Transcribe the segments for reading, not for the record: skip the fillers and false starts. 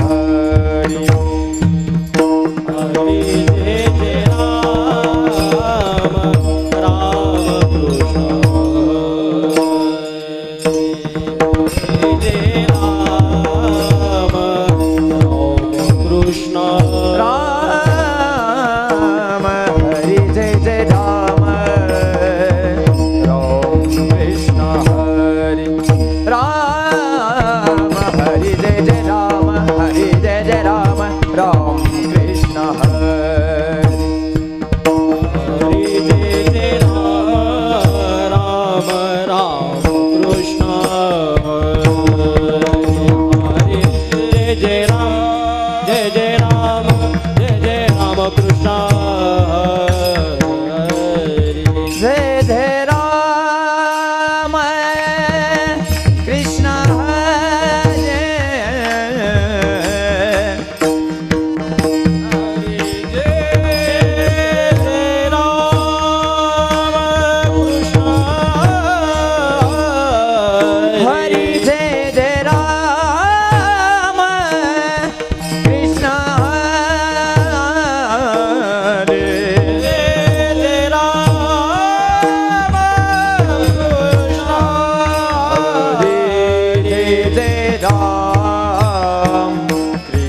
हरि हरि जय जय राम राम कृष्ण जय राम राम कृष्ण राम हरि जय जय राम राम कृष्ण हरि राम हरि जय जय राम हरि जय जय राम राम कृष्ण हरि हरि जय जय राम राम राम कृष्ण हरि जय राम जय जय राम कृष्ण हरि जय जय राम कृष्ण हरे हरि जय जय राम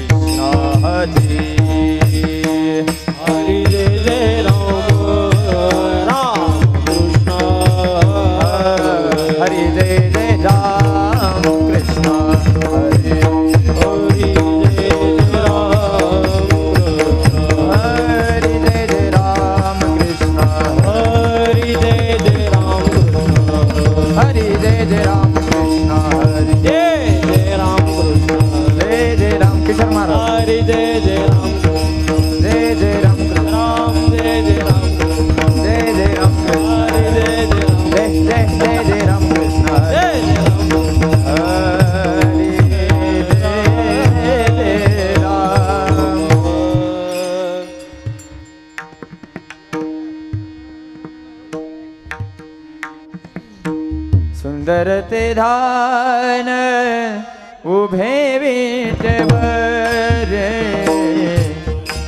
कृष्ण हरि जय जय राम कृष्ण हरे जय जय राम कृष्ण हरे हरि जय जय राम कृष्ण हरि जय जय राम कृष्ण हरे हरि जय जय राम कृष्ण हरि जय जय राम कृष्ण हरि जय जय राम कृष्ण हरि जय जय राम कृष्ण जय जय राम जय जय राम किशोर महाराज हरि जय जय राम जय जय राम कृष्ण राम जय जय राम जय जय राम कृष्ण हरि जय जय राम जय जय जय जय राम कृष्ण जय जय राम हरि जय जय राम सुंदर ते धान उभे विटेवर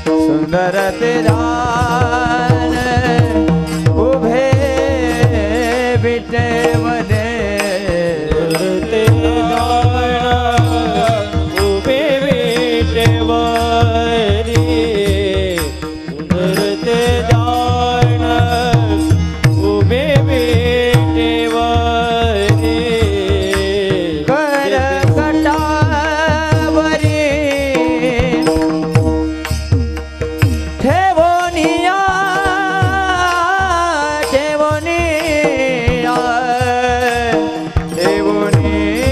सुंदर ते धान उभे विटेवर ते दाण उभे विटेवरी सुंदर ते दाण उभे विटेवरी कर कटावरी ठेवोनिया ठेवोनिया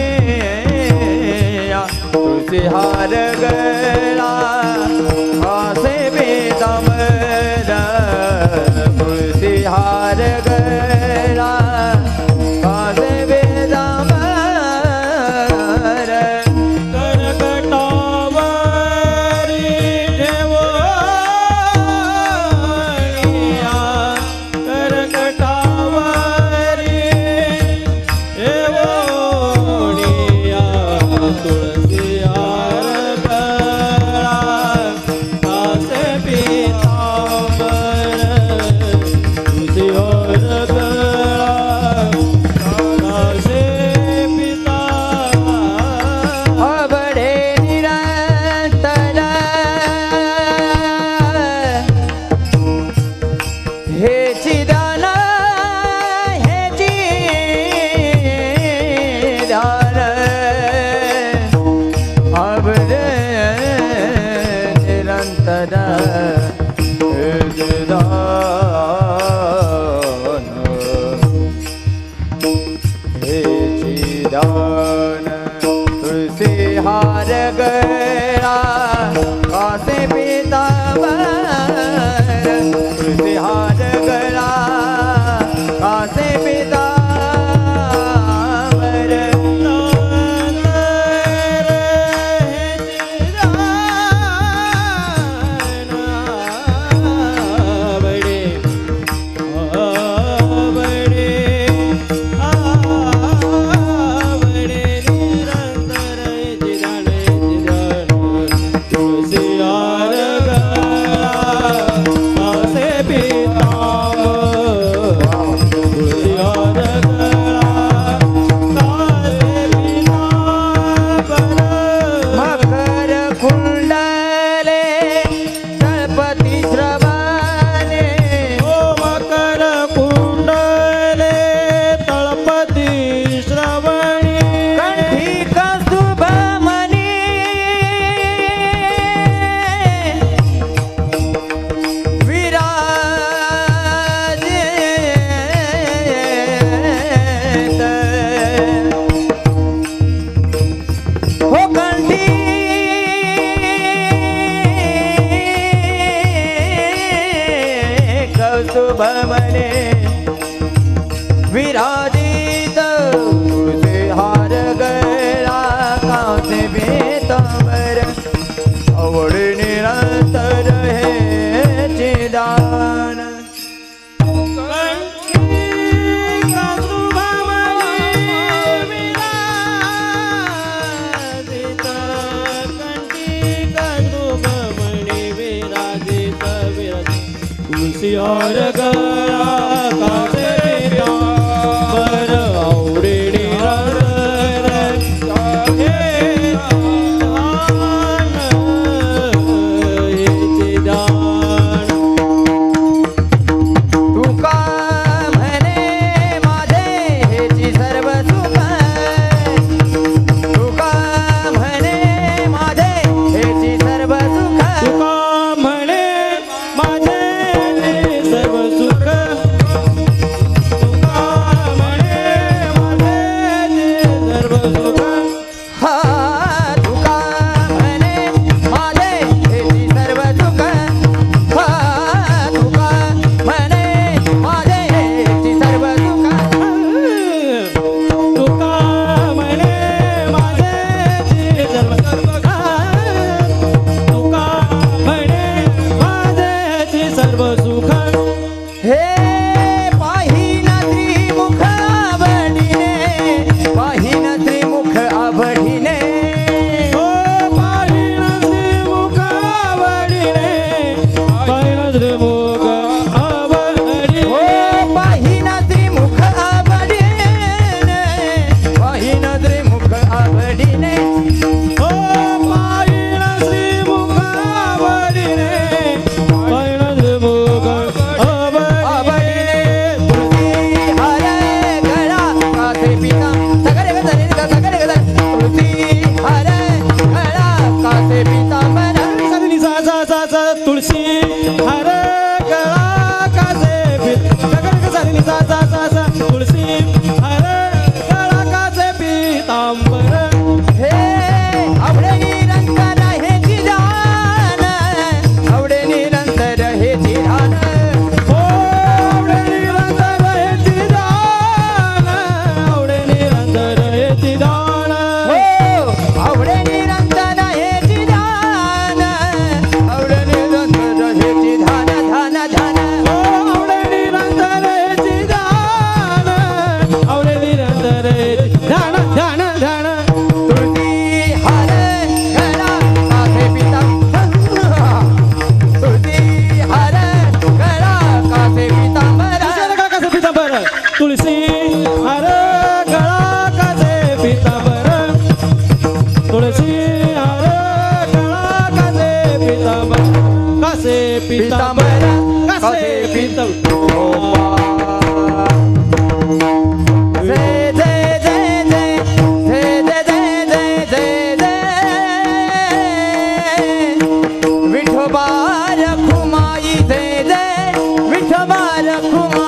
ठेवोनिया तुझे हार गळा आसे बेदमर तुझे हार गळा आसे बेदमर करकटावरी ठेवोनिया करकटावरी ठेवोनिया तुळसी हार गळा आसे पीतांबर तुझी हार गळा आसे पीतांबर अबडे निरंतर हे चिदान हे चिदान अबडे निरंतर हे चिदान हे चिदान तुळसी हार गळा कासे पीतांबर तुळसी हार गळा कासे पीतांबर शुभमने विराजित तुळसे हार गळा कासे पीतांबर आवडे निरंतर हे चिदान और गळा कासे पीतांबर आवडे निरंतर हे चिदान तुका म्हणे माझे हेची सर्व सुख तुका म्हणे माझे हेची सर्व सुख तुका म्हणे माझे सर्व सुख तुका म्हणे माझे सर्व सुख हा तुका म्हणे माझे हेची सर्व सुख हा तुका म्हणे माझे हेची सर्व सुख तुका म्हणे माझे सर्व सुख तुका म्हणे माझे सर्व सुख हे पाहिन त्रिमुख आवडीने पाहिन त्रिमुख आवडीने ओ पाहिण श्रीमुख आवडीने पाहिण श्रीमुख आवडीने हो पाहिन त्रिमुख आवडीने पाहिन त्रिमुख आवडीने ओ पाहिण श्रीमुख आवडीने पाहिण श्रीमुख आवडीने तुळसी हार गळा कासे पिता सगळे गजरे सगळे गजरे तुळसी हार गळा कासे पितांबर सगळी सा सा सा सा तुळशी हार गळा कासे सगळी सा सा सा सा तुळशी हार गळा कासे पीतांबर हे आवडे निरंतर हे चिदान आवडे निरंतर हे चिदान ओ आवडे निरंतर हे चिदान आवडे निरंतर हे चिदान हो आवडे निरंतर हे चिदान आवडे निरंतर हे चिदान धन धन ओ आवडे निरंतर हे चिदान आवडे निरंतर हे ध्यान ध्यान ध्यान तुळसी हार गळा कासे पिता तुळसी हार गळा कासे पितांबर कासे पीतांबर तुळशी हार गळा कासे पीतांबर तुळशी हार गळा कासे पीतांबर कासे पीतांबर कासे पीतांबर जय जय जय जय जय जय जय जय जय विठोबा रखुमाई जय जय विठोबा रखुमाई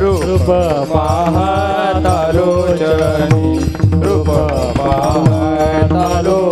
रूप पाहता लोचनी रूप पाहता लोचनी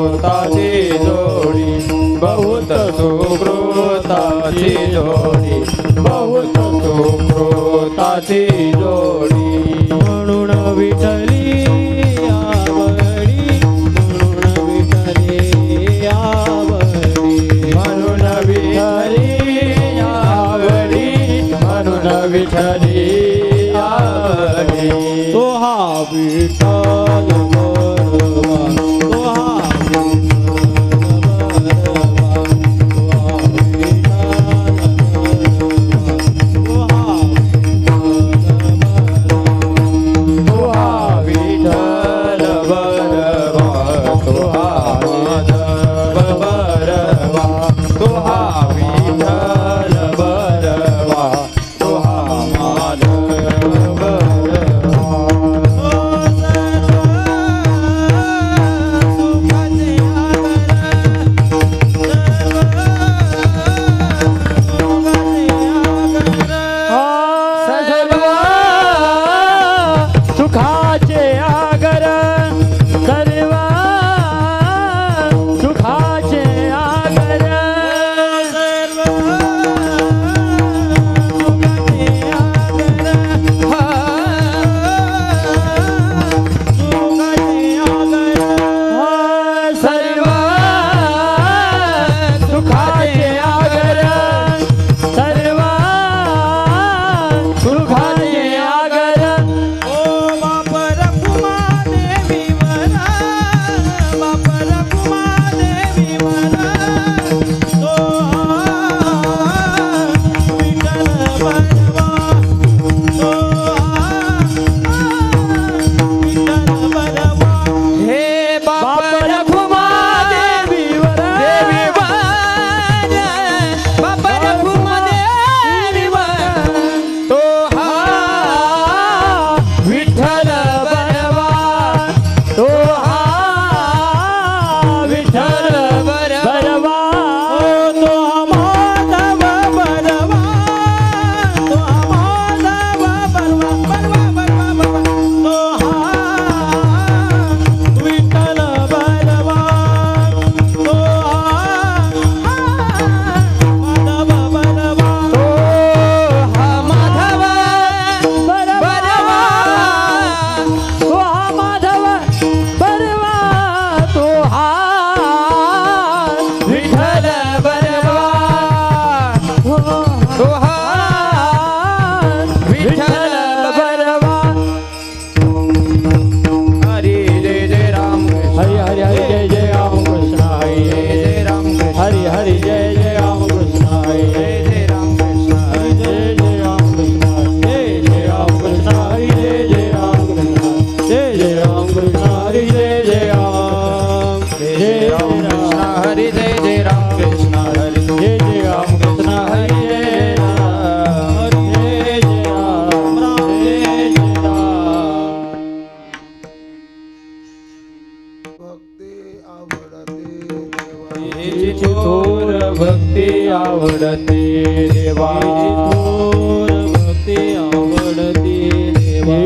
सुकृताची जोडी बहुत सुकृताची जोडी बहुत सुकृताची जोडी म्हणून विठ्ठली आवडी म्हणून विठ्ठली आवडी म्हणून विठ्ठली आवडी म्हणून विठ्ठली आवडी तो हा विठ्ठल बरवा तो हा विठ्ठल बरवा तो हा विठ्ठल बरवा तो हा विठ्ठल बरवा तो हा माधव बरवा सर्व सुखाचे आगर सर्व सुखाचे आगर सर्व सुखाचे आगर सर्व सुखाचे आगर ओ बापर कुमा देवी वरा बापर कुमा देवी वरा तो विठ्ठल बरवा तो विठ्ठल बरवा हे बाप रखुमा देवीवर बाप रखुमा देवीवर तो हा विठ्ठल बरवा तो हा विठ्ठल बरवा तो माधव बरवा तो माधव बरवा बरवा बरवा तो विठ्ठल बरवा तो माधव बरवा तो हा माधव बरवा तो हा माधव बरवा तो हा विठ्ठल बरवा तो हा विठ्ठल बरवा हरी जय जय राम हरि हरि हरि जय जय राम कृष्ण हरि जय जय राम हरि हरि जय जय राम कृष्ण हरि जय जय राम कृष्ण हरि जय जय राम कृष्ण जय जय राम कृष्ण हरि जय जय राम कृष्ण जय जय राम कृष्ण हरि जय जय राम जय जय राम कृष्ण हरि जय जय राम कृष्ण हरि जय जय राम कृष्ण हरि जय जय राम हरि जय जय राम राम जय जय राम भक्ती आवडते देवा भक्ती आवडती देवा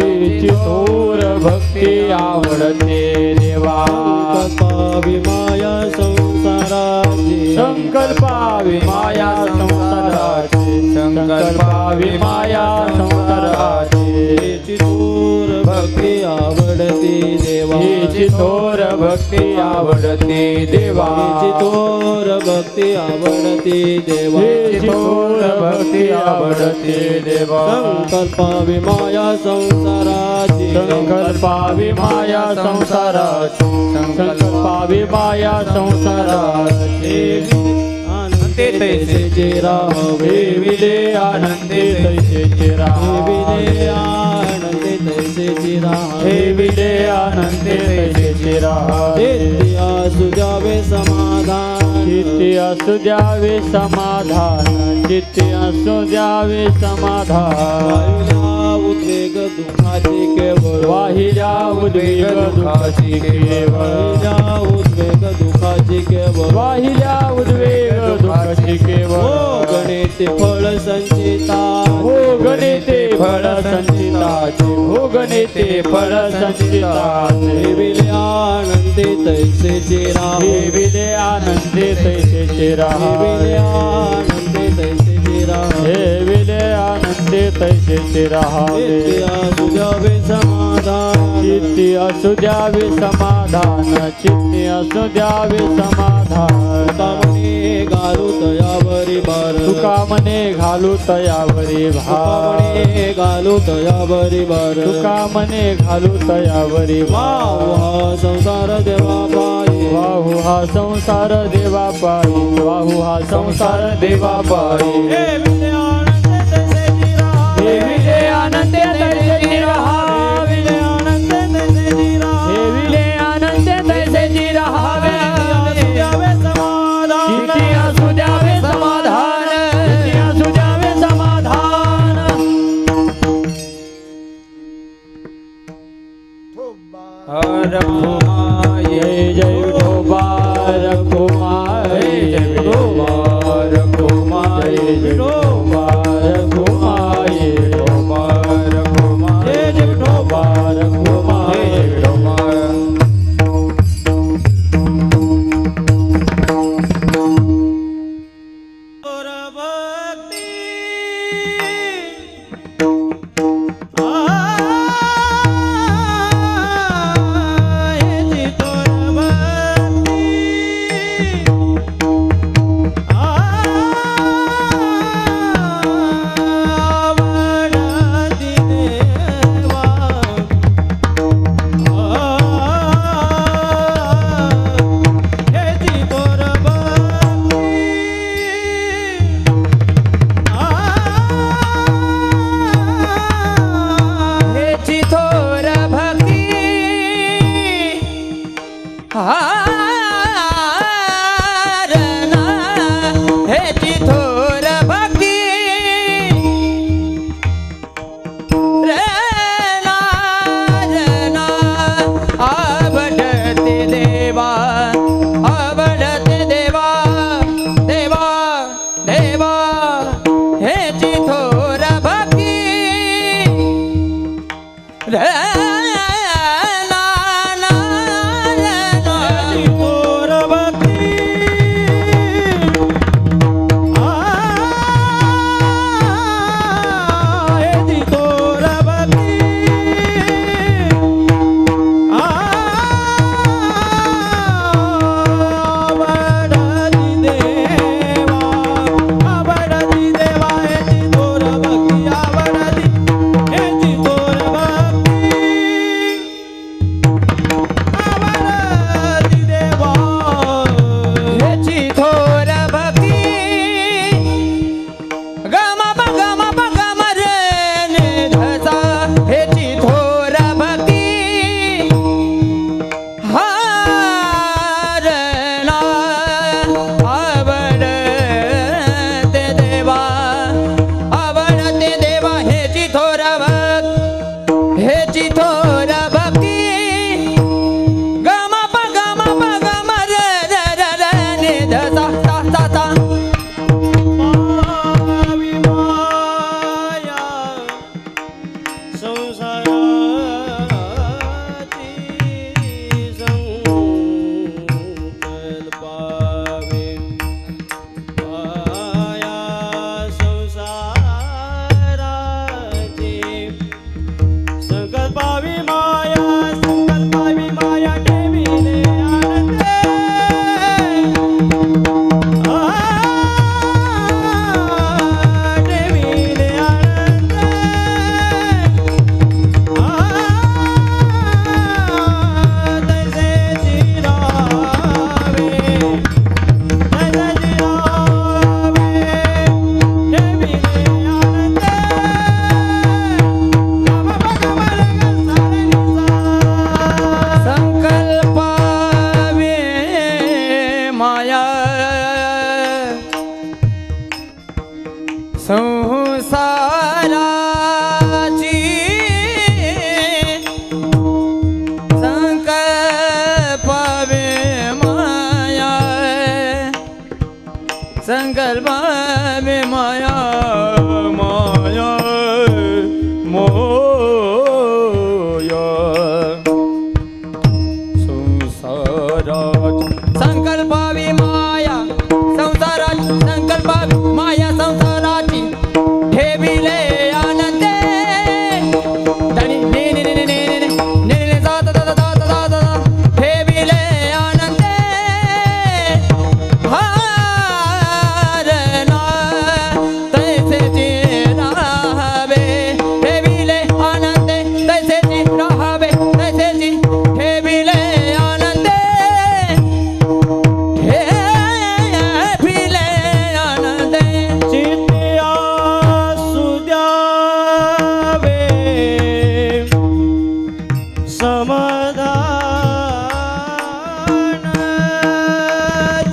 थोर भक्ती आवडते देवा संकल्पावी माया संसाराची संकल्पावी माया संसाराची संकल्पावी माया संसाराची थोर भक्ती आवडती देवा हिची थोर भक्ती आवडते देवा थोर भक्ती आवडती देवा हिची थोर भक्ती आवडते देवा संकल्पावी माया संसाराची संकल्पावी माया संसाराची संकल्पावी माया संसाराची आनंदे तैसे राहावे विले आनंदे तैसे राहावे आनंदे तैसे राहावे हे विले आनंदे तैसे राहावे नित्य असू द्यावे समाधान चित्ते असू द्यावे समाधान चित्ते असू द्यावे समाधान उद्वेग दुःखाची केवळ वाहिल्या उद्वेग दुःखाची केवळ उद्वेग दुःखाची दुःखाची केवळ वाहिल्या उद्वेग दुःखाची केवळ हो गणिते फळ संचिता हो गणिते फळ संचिताचे हो गणिते फळ संचिताचे देविले आनंदे तैसे चिरा हे विले आनंदे तैसे चिरा देविले आनंदे तैसे चिरा हे विले आनंदे तैसे चिरा सुजावे समाधान चित्ती असू द्यावे समाधान चित्ती असू द्यावे समाधान कामने घालू तयावरी भार तुका मने घालू तयावरी भार कामने घालू तयावरी भार तुका मने घालू तयावरी भार वाह संसार देवा पायी वाहू हा संसार देवा पायी वाहू हा संसार देवा पायी हे विले आनंदे तैसे चिरा हे विले आनंदे तैसे चिरा विले आनंदे तैसे चिरा हे विले आनंदे तैसे चिरा सुजावे समाधान किती असू द्यावे समाधान किती असू द्यावे समाधान रखुमाये जय जय विठोबा रखुमाई जय विठोबा रखुमाये जय विठोबा रखुमाई विठोबा रखुमाये जय विठोबा रखुमाई विठोबा और भक्ति आये तोर भक्ति आवडती देवा हेची तोर भक्ती हेची थोर भक्ती हारणा हेची थोर भक्ती रणा रणा आवडते देवा आवडते देवा देवा देवा हेची थोर भक्ती रणा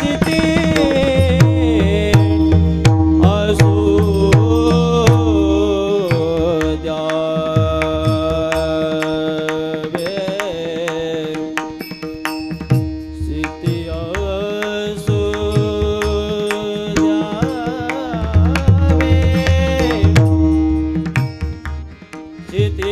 चिती असू द्यावे चिती असू द्यावे चिती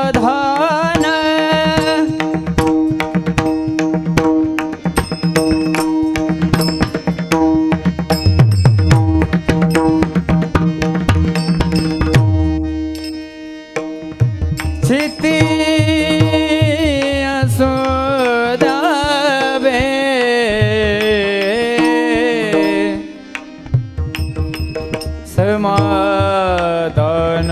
समाधान चिती असू द्यावे समाधान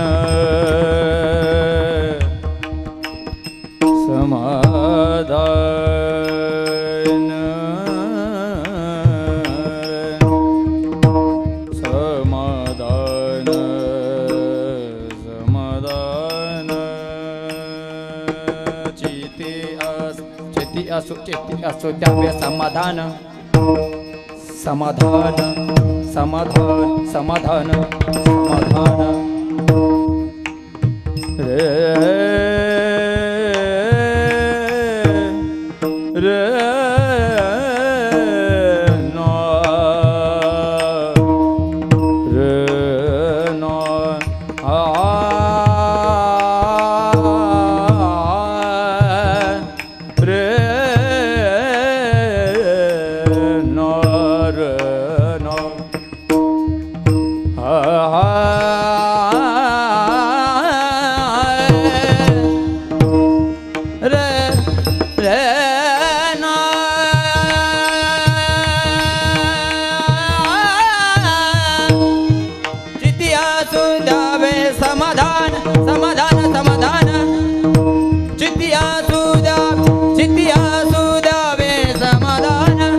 समाधान समाधान समाधान चिती असू द्यावे समाधान समाधान समाधान समाधान समाधान रे नो रे नो रे नो रे नो रे रे ना चिती असू द्यावे समाधान समाधान समाधान चिती असू द्यावे समाधान ना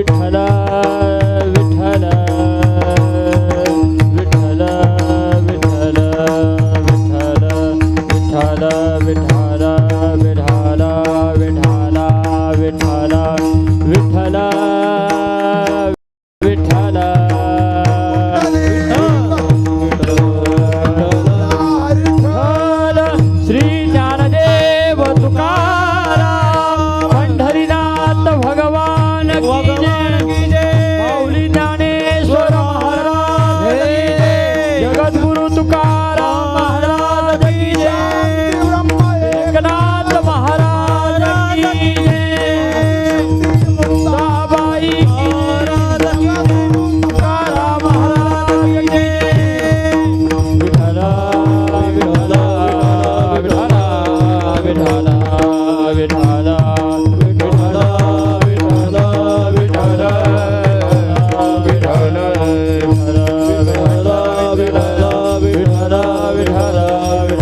विठ्ठल विठ्ठल विठ्ठल विठ्ठल विठ्ठल विठ्ठल विठ्ठल विठ्ठल विठ्ठल विठ्ठल विठ्ठल विठ्ठल श्री ज्ञानदेव तुकाराम पंढरीनाथ भगवान की जय माऊली ज्ञानेश्वर महाराज की जय जगद्गुरु तुकाराम महाराज की जय एकनाथ महाराज की जय मुक्ताबाई महाराज तुकाराम महाराज की जय विठ्ठल विठ्ठल विठ्ठल विठ्ठल विठ्ठल विठ्ठल विठ्ठल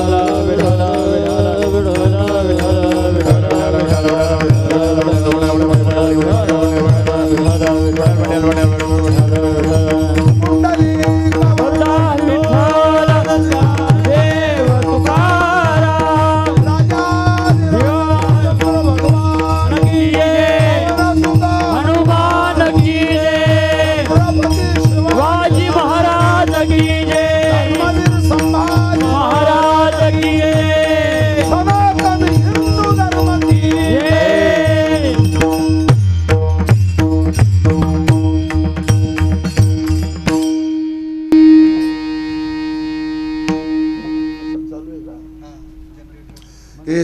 विठ्ठल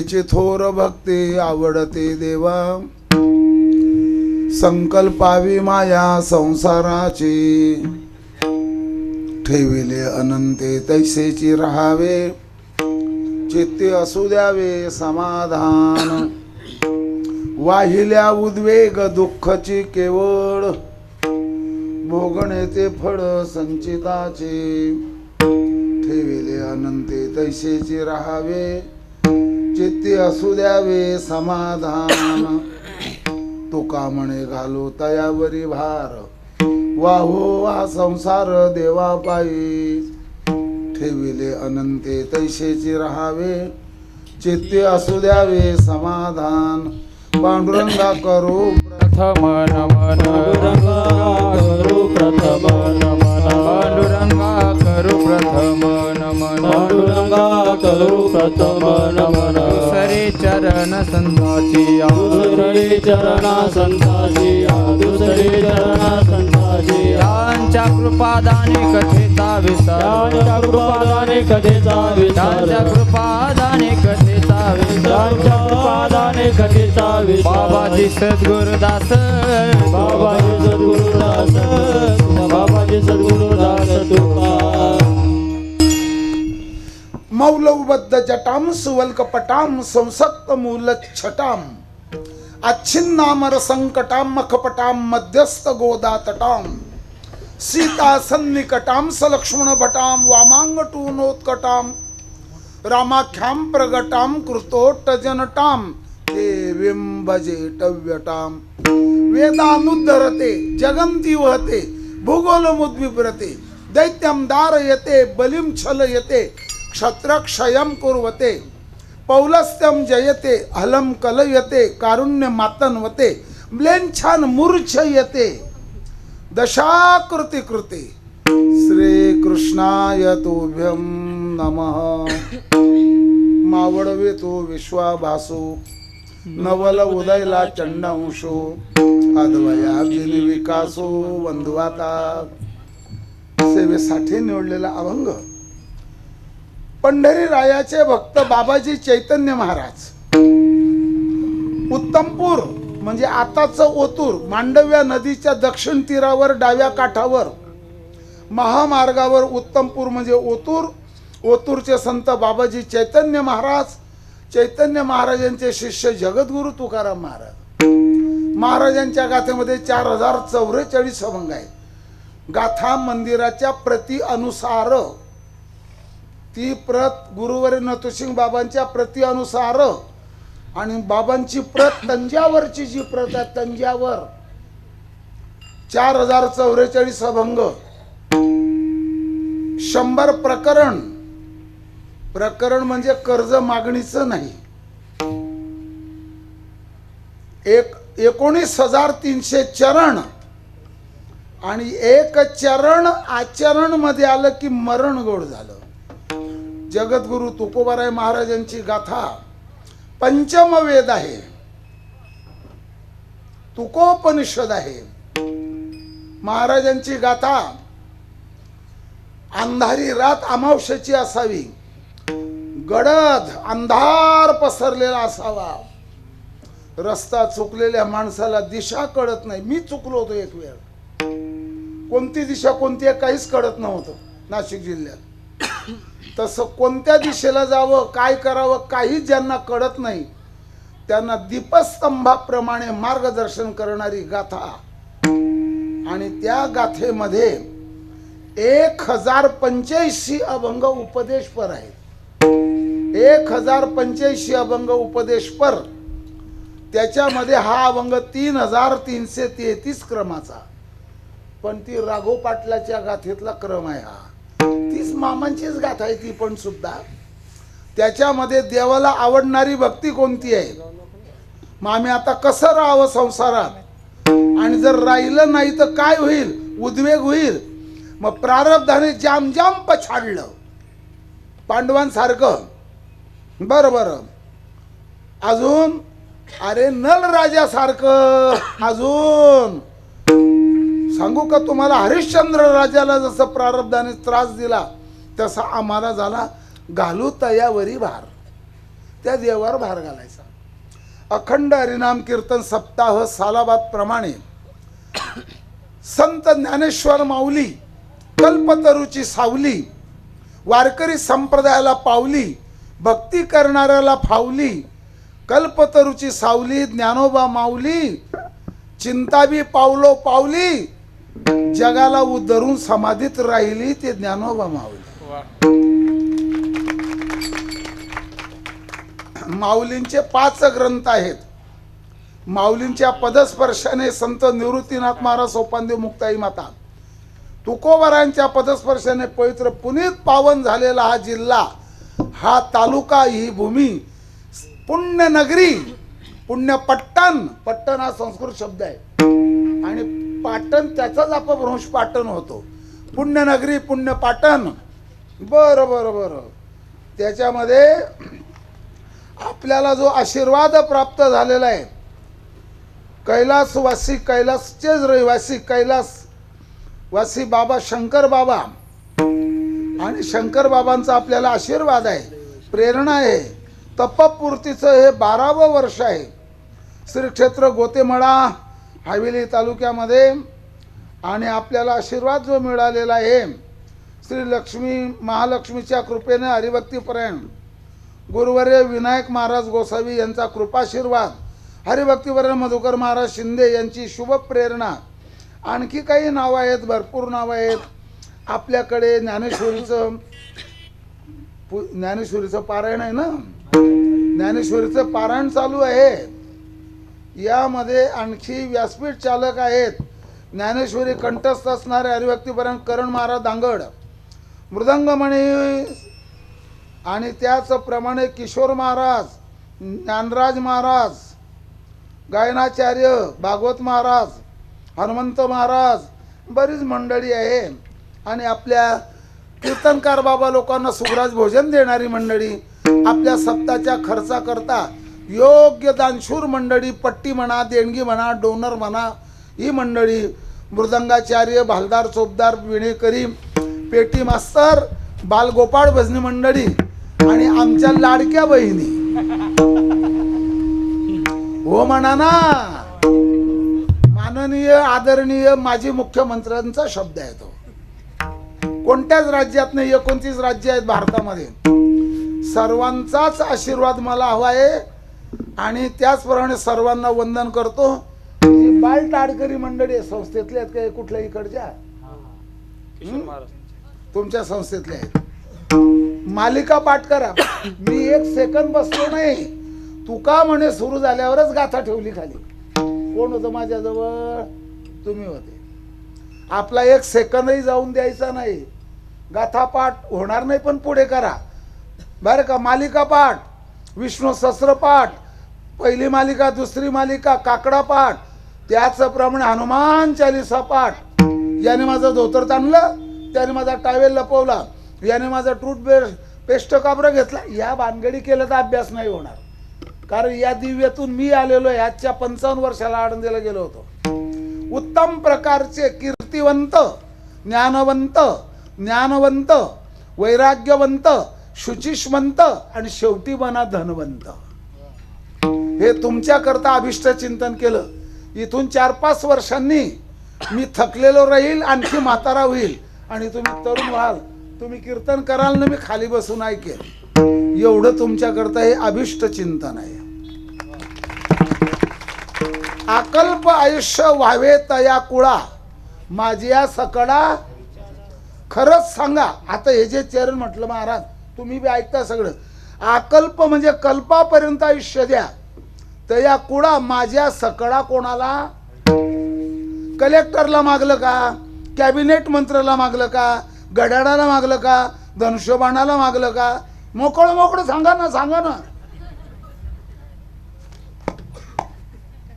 याची थोर भक्ती आवडते देवा संकल्पावी माया संसाराची ठेविले अनंते तैसेची राहावे चित्ते असू द्यावे समाधान वाहिल्या उद्वेग दुःखची केवळ भोगणे ते फळ संचिताचे ठेविले अनंते तैसेची राहावे चित्ते असू द्यावे समाधान तुका म्हणे घालो तयावरी भार वाहो हा संसार देवा पायी ठेविले अनंते तैसेची राहावे चित्ते असू द्यावे समाधान पांडुरंगा करू प्रथम नमन करू प्रथम नमन पांडुरंगा करू प्रथम नमन पांडुरंगा करू प्रथम नमन दुसरे चरण संताची दुसरे चरणा संताची दुसरे चरणा संताची यांच्या कृपादाने कथेचा विस्तार त्यांच्या कृपादाने कथेचा विस्तार त्यांच्या कृपादाने कथेचा विस्तार त्यांच्या कृपादाने कथेचा विस्तार बाबाजी सद्गुरुदास बाबाजी सद्गुरुदास बाबाजी सद्गुरुदास तुका मौलवबद्ध जटाम सुवल्कपटाम संसक्त मूल छटाम अच्छिन्नामर संकटाम मखपटाम मध्यस्थ गोदातटाम सीता सन्निकटाम सलक्ष्मण भटाम वामांगटूनोत्कटाम रामाख्याम प्रगटाम कृतोट्टजनटाम देवीं भजेटव्यटाम वेदानुद्धरते जगन्ति वहते भूगोलमुद्विव्रते दैत्यं दारयते बलिं छलयते क्षत्रक्षयं कुर्वते पौलस्त्यं जयते हलं कलयते कारुण्य मातन्वते म्लेच्छान मूर्छयते दशाकृति कृते श्री कृष्णाय तुभ्यं नमः मावळवे तो विश्वाभासो नवल उदयला चंडांशो अद्वयाब्जिनी विकासो वंदवाता सेवेसाठी निवडलेला अभंग पंढरी रायाचे भक्त बाबाजी चैतन्य महाराज उत्तमपूर म्हणजे आताचं ओतूर मांडव्या नदीच्या दक्षिण तीरावर डाव्या काठावर महामार्गावर उत्तमपूर म्हणजे ओतूर, ओतूरचे संत बाबाजी चैतन्य महाराज, चैतन्य महाराजांचे शिष्य जगद्गुरु तुकाराम महाराज. महाराजांच्या गाथेमध्ये 4044 अभंग आहेत. गाथा मंदिराच्या प्रती अनुसार, ती प्रत गुरुवर्य नथुसिंग बाबांच्या प्रती अनुसार आणि बाबांची प्रत तंजावरची जी प्रत आहे तंजावर 4044 अभंग, 100 प्रकरण. प्रकरण म्हणजे कर्ज मागणीचं नाही. 19,300 चरण आणि एक चरण आचरण मध्ये आलं की मरण गोड झालं. जगद्गुरु तुकोबाराय महाराजांची गाथा पंचम वेद आहे, तुकोपनिषद आहे. महाराजांची गाथा अंधारी रात अमावस्येची असावी, गडद अंधार पसरलेला असावा, रस्ता चुकलेल्या माणसाला दिशा कळत नाही. मी चुकलो होतो एक वेळ, कोणती दिशा कोणती आहे काहीच कळत नव्हतं नाशिक जिल्ह्यात. तसं कोणत्या दिशेला जावं काय करावं काही ज्यांना कळत नाही त्यांना दीपस्तंभाप्रमाणे मार्गदर्शन करणारी गाथा. आणि त्या गाथेमध्ये 1085 अभंग उपदेशपर आहेत. 1085 अभंग उपदेशपर. त्याच्यामध्ये हा अभंग 3333 क्रमाचा, पण ती राघव पाटलाच्या गाथेतला क्रम आहे. हा तीच मामांचीच गाथा आहे ती पण सुद्धा. त्याच्यामध्ये देवाला आवडणारी भक्ती कोणती आहे, मामी आता कसं राहावं संसारात, आणि जर राहिलं नाही तर काय होईल, उद्वेग होईल. मग प्रारब्धाने जाम जाम पछाडलं पांडवांसारखं. बरं बरं, अजून अरे नल राजासारखं अजून सांगू का तुम्हाला, हरिश्चंद्र राजाला जसं प्रारब्धाने त्रास दिला तसा आम्हाला झाला. घालू तयावरी भार, त्या देवावर भार घालायचा. अखंड हरिनाम कीर्तन सप्ताह सालाबाद प्रमाणे संत ज्ञानेश्वर माऊली कल्पतरूची सावली, वारकरी संप्रदायाला पावली, भक्ती करणाऱ्याला फावली. कल्पतरूची सावली ज्ञानोबा माऊली, चिंताबी पावलो पावली, जगाला उद्धरून समाधीत राहिली ते ज्ञानोबा माऊली. माऊलींचे 5 ग्रंथ आहेत. माऊलींच्या पदस्पर्शाने संत निवृत्तीनाथ महाराज सोपानदेव मुक्ताई माता, तुकोबारायांच्या पदस्पर्शाने पवित्र पुनीत पावन झालेला हा जिल्हा, हा तालुका, ही भूमी पुण्यनगरी, पुण्यपट्टण. पट्टण हा संस्कृत शब्द आहे आणि पाटण त्याचाच अपभ्रंश पाटण होतो. पुण्यनगरी पुण्यपाटण. बरं बरं बरं. त्याच्यामध्ये आपल्याला जो आशीर्वाद प्राप्त झालेला आहे, कैलासवासी, कैलासचेच रहिवासी, कैलासवासी बाबा शंकर बाबा, आणि शंकर बाबांचा आपल्याला आशीर्वाद आहे, प्रेरणा आहे. तपपूर्तीचं हे 12वं वर्ष आहे. श्री क्षेत्र गोतेमळा हवेली तालुक्यामध्ये, आणि आपल्याला आशीर्वाद जो मिळालेला आहे श्री लक्ष्मी महालक्ष्मीच्या कृपेने हरिभक्तीपरायण गुरुवर्य विनायक महाराज गोसावी यांचा कृपाशीर्वाद, हरिभक्तीपरायण मधुकर महाराज शिंदे यांची शुभ प्रेरणा, आणखी काही नावं आहेत, भरपूर नावं आहेत. आपल्याकडे ज्ञानेश्वरीचं पारायण आहे ना, ज्ञानेश्वरीचं पारायण चालू आहे. यामध्ये आणखी व्यासपीठ चालक आहेत. ज्ञानेश्वरी कंठस्थ असणारे हरिभक्तीपरायण करण महाराज दांगड, मृदंगमणी, आणि त्याचप्रमाणे किशोर महाराज, ज्ञानराज महाराज, गायनाचार्य भागवत महाराज, हनुमंत महाराज, बरीच मंडळी आहे. आणि आपल्या कीर्तनकार बाबा लोकांना सुखराज भोजन देणारी मंडळी, आपल्या सप्ताच्या खर्चाकरता योग्य दानशूर मंडळी, पट्टी म्हणा, देणगी म्हणा, डोनर म्हणा, ही मंडळी, मृदंगाचार्य, भालदार, चोपदार, विणेकरी, पेटी मास्तर, बालगोपाळ भजनी मंडळी, आणि आमच्या लाडक्या बहिणी. हो म्हणा ना, माननीय आदरणीय माजी मुख्यमंत्र्यांचा शब्द आहे तो. कोणत्याच राज्यात नाही, 29 राज्य आहेत भारतामध्ये. सर्वांचाच आशीर्वाद मला हवा आहे आणि त्याचप्रमाणे सर्वांना वंदन करतो. जी बाल टाडकरी मंडळी आहे, संस्थेतले आहेत काय, कुठल्या इकडच्या तुमच्या संस्थेतले आहेत, मालिका पाठ करा. मी एक सेकंद बसलो नाही. तुका म्हणे सुरू झाल्यावरच गाथा ठेवली खाली. कोण होतं माझ्याजवळ? तुम्ही होते. आपला एक सेकंदही जाऊन द्यायचा नाही. गाथा पाठ होणार नाही पण पुढे करा बरं का. मालिका पाठ, विष्णू सहस्त्र पाठ, पहिली मालिका, दुसरी मालिका, काकडा पाठ, त्याचप्रमाणे हनुमान चालीसा पाठ. याने माझं धोतर ताणलं, त्याने माझा टावेल लपवला, याने माझा पेस्ट काबरा घेतला. या भानगडी केलं तर अभ्यास नाही होणार. कारण या दिव्यातून मी आलेलो आहे. आजच्या 55 वर्षाला आळंदीला गेलो होतो. उत्तम प्रकारचे कीर्तिवंत, ज्ञानवंत, वैराग्यवंत, शुचिष्मंत आणि शेवटी बना धनवंत. हे तुमच्या करता अभिष्ट चिंतन केलं. इथून 4-5 वर्षांनी मी थकलेलो राहील, आणखी म्हातारा होईल आणि तुम्ही तरुण व्हाल. तुम्ही कीर्तन कराल ना, मी खाली बसून ऐकेल. एवढं तुमच्या करता हे अभिष्ट चिंतन आहे. अकल्प आयुष्य व्हावे तया कुळा माझ्या सकळा. खरंच सांगा, आता हे जे चरण म्हटलं महाराज, तुम्ही बी ऐकता सगळं. अकल्प म्हणजे कल्पापर्यंत आयुष्य द्या. तया कुळा माझ्या सकळा. कोणाला? कलेक्टरला मागलं का? कॅबिनेट मंत्र्याला मागलं का? घड्याळाला मागलं का? धनुष्यबाणाला मागलं का? मोकळं मोकळं सांगा ना, सांगा ना.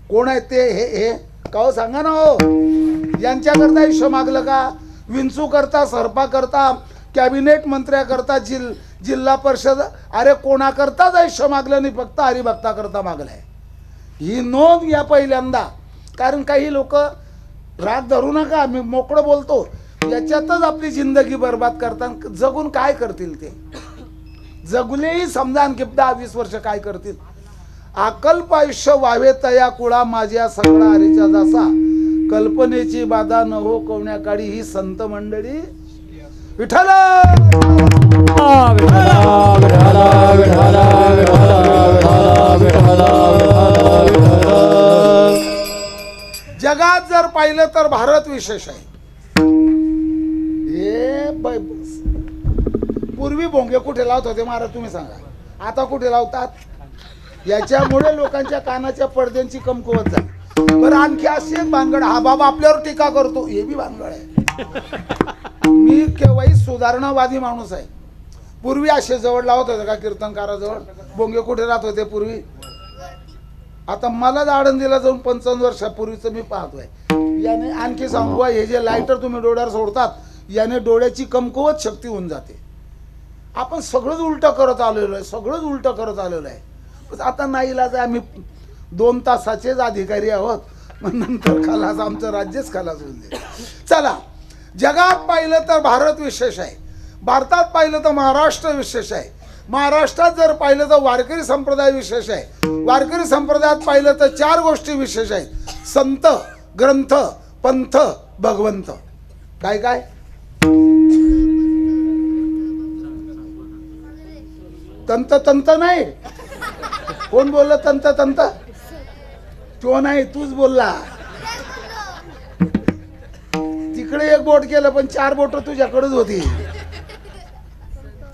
कोण आहे ते? हे का हो, सांगा ना हो. यांच्याकरता आयुष्य मागलं का? विंचू करता, सरपा करता, कॅबिनेट मंत्र्या करता, जिल्हा परिषद, अरे कोणाकरताच आयुष्य मागलं नाही, फक्त हरिभक्ता करता मागलंय. ही नोंद घ्या पहिल्यांदा. कारण काही लोक राग धरू नका, मी मोकळं बोलतो, याच्यातच आपली जिंदगी बर्बाद करतात. जगून काय करतील ते? जगलेही समजा आणखी 10-20 वर्ष काय करतील? अकल्प आयुष्य व्हावे तया कुळा माझ्या सगळा हरीच्या दासा. कल्पनेची बाधा न हो कोण्या काळी ही संत मंडळी. विठ्ठल जगात जर पाहिलं तर भारत विशेष आहे. हे पूर्वी भोंगे कुठे लावत होते महाराज तुम्ही सांगा, आता कुठे लावतात? याच्यामुळे लोकांच्या कानाच्या पडद्यांची कमकुवत झाली. बरं, आणखी अशी एक भानगड. हा बाबा आपल्यावर टीका करतो, हे बी भानगड आहे. मी केव्हाही सुधारणावादी माणूस आहे. पूर्वी असे जवळ लावत होते का कीर्तनकाराजवळ? भोंगे कुठे राहत होते पूर्वी? आता मला आळंदीला जाऊन 55 वर्षापूर्वीचं मी पाहतोय. याने आणखी सांगू, हे जे लायटर तुम्ही डोळ्यावर सोडतात, याने डोळ्याची कमकुवत शक्ती होऊन जाते. आपण सगळंच उलटं करत आलेलो आहे, सगळंच उलटं करत आलेलो आहे. आता नाही इलाज आहे. आम्ही 2 तासाचेच अधिकारी आहोत, मग नंतर खलास, आमचं राज्यच खलास होऊन दे. चला, जगात पाहिलं तर भारत विशेष आहे. भारतात पाहिलं तर महाराष्ट्र विशेष आहे. महाराष्ट्रात जर पाहिलं तर वारकरी संप्रदाय विशेष आहे. वारकरी संप्रदायात पाहिलं तर 4 गोष्टी विशेष आहेत: संत, ग्रंथ, पंथ, भगवंत. काय काय? तंत तंत नाही. कोण बोललं तंत तंत? तो नाही, तूच बोलला. तिकडे एक बोट केलं पण 4 बोट तुझ्याकडेच होती.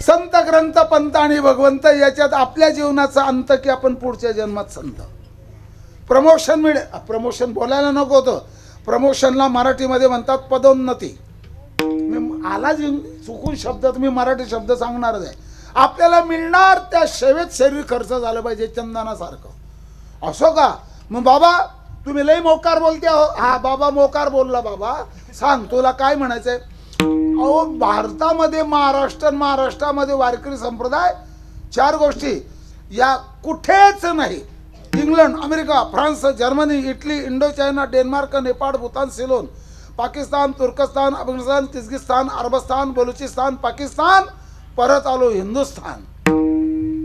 संत, ग्रंथ, पंथ आणि भगवंत याच्यात आपल्या जीवनाचा अंत की आपण पुढच्या जन्मात संत. प्रमोशन मिळेल. प्रमोशन बोलायला नको होतं. प्रमोशनला मराठीमध्ये म्हणतात पदोन्नती. मी आला चुकून शब्दात मी मराठी शब्द सांगणारच आहे. आपल्याला मिळणार त्या सेवेत शरीर खर्च झालं पाहिजे चंदनासारखं. असो का? मग बाबा तुम्ही लई मोकार बोलते हो. हा बाबा मोकार बोलला. बाबा सांग तुला काय म्हणायचंय? अहो, भारतामध्ये महाराष्ट्रामध्ये वारकरी संप्रदाय 4 गोष्टी या कुठेच नाही. England, America, France, Germany, Italy, Indo China, Denmark, Nepal, Bhutan, Ceylon, Pakistan, तुर्कस्तान, अफगाणिस्तान, किर्गिस्तान, अरबस्तान, बलुचिस्तान, पाकिस्तान, परत आलो हिंदुस्थान.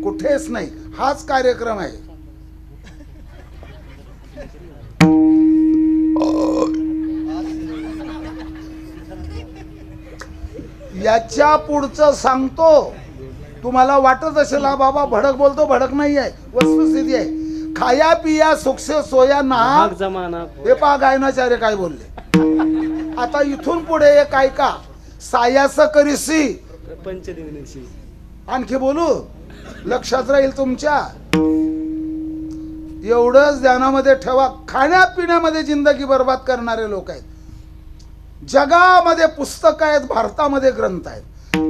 कुठेच नाही. हाच कार्यक्रम आहे. याच्या पुढचं सांगतो. तुम्हाला वाटत असेल हा बाबा भडक बोलतो, भडक नाही आहे, वस्तुस्थिती आहे. खाया पिया सुखसे सोया ना, भाग जमाना हे पहा गायनाचार्य काय बोलले. आता इथून पुढे एक ऐका, सायास करीसी. पंचदिवशी आणखी बोलू, लक्षात राहील तुमच्या. एवढंच ध्यानामध्ये ठेवा. खाण्यापिण्यामध्ये जिंदगी बर्बाद करणारे लोक आहेत. जगामध्ये पुस्तक आहेत, भारतामध्ये ग्रंथ आहेत.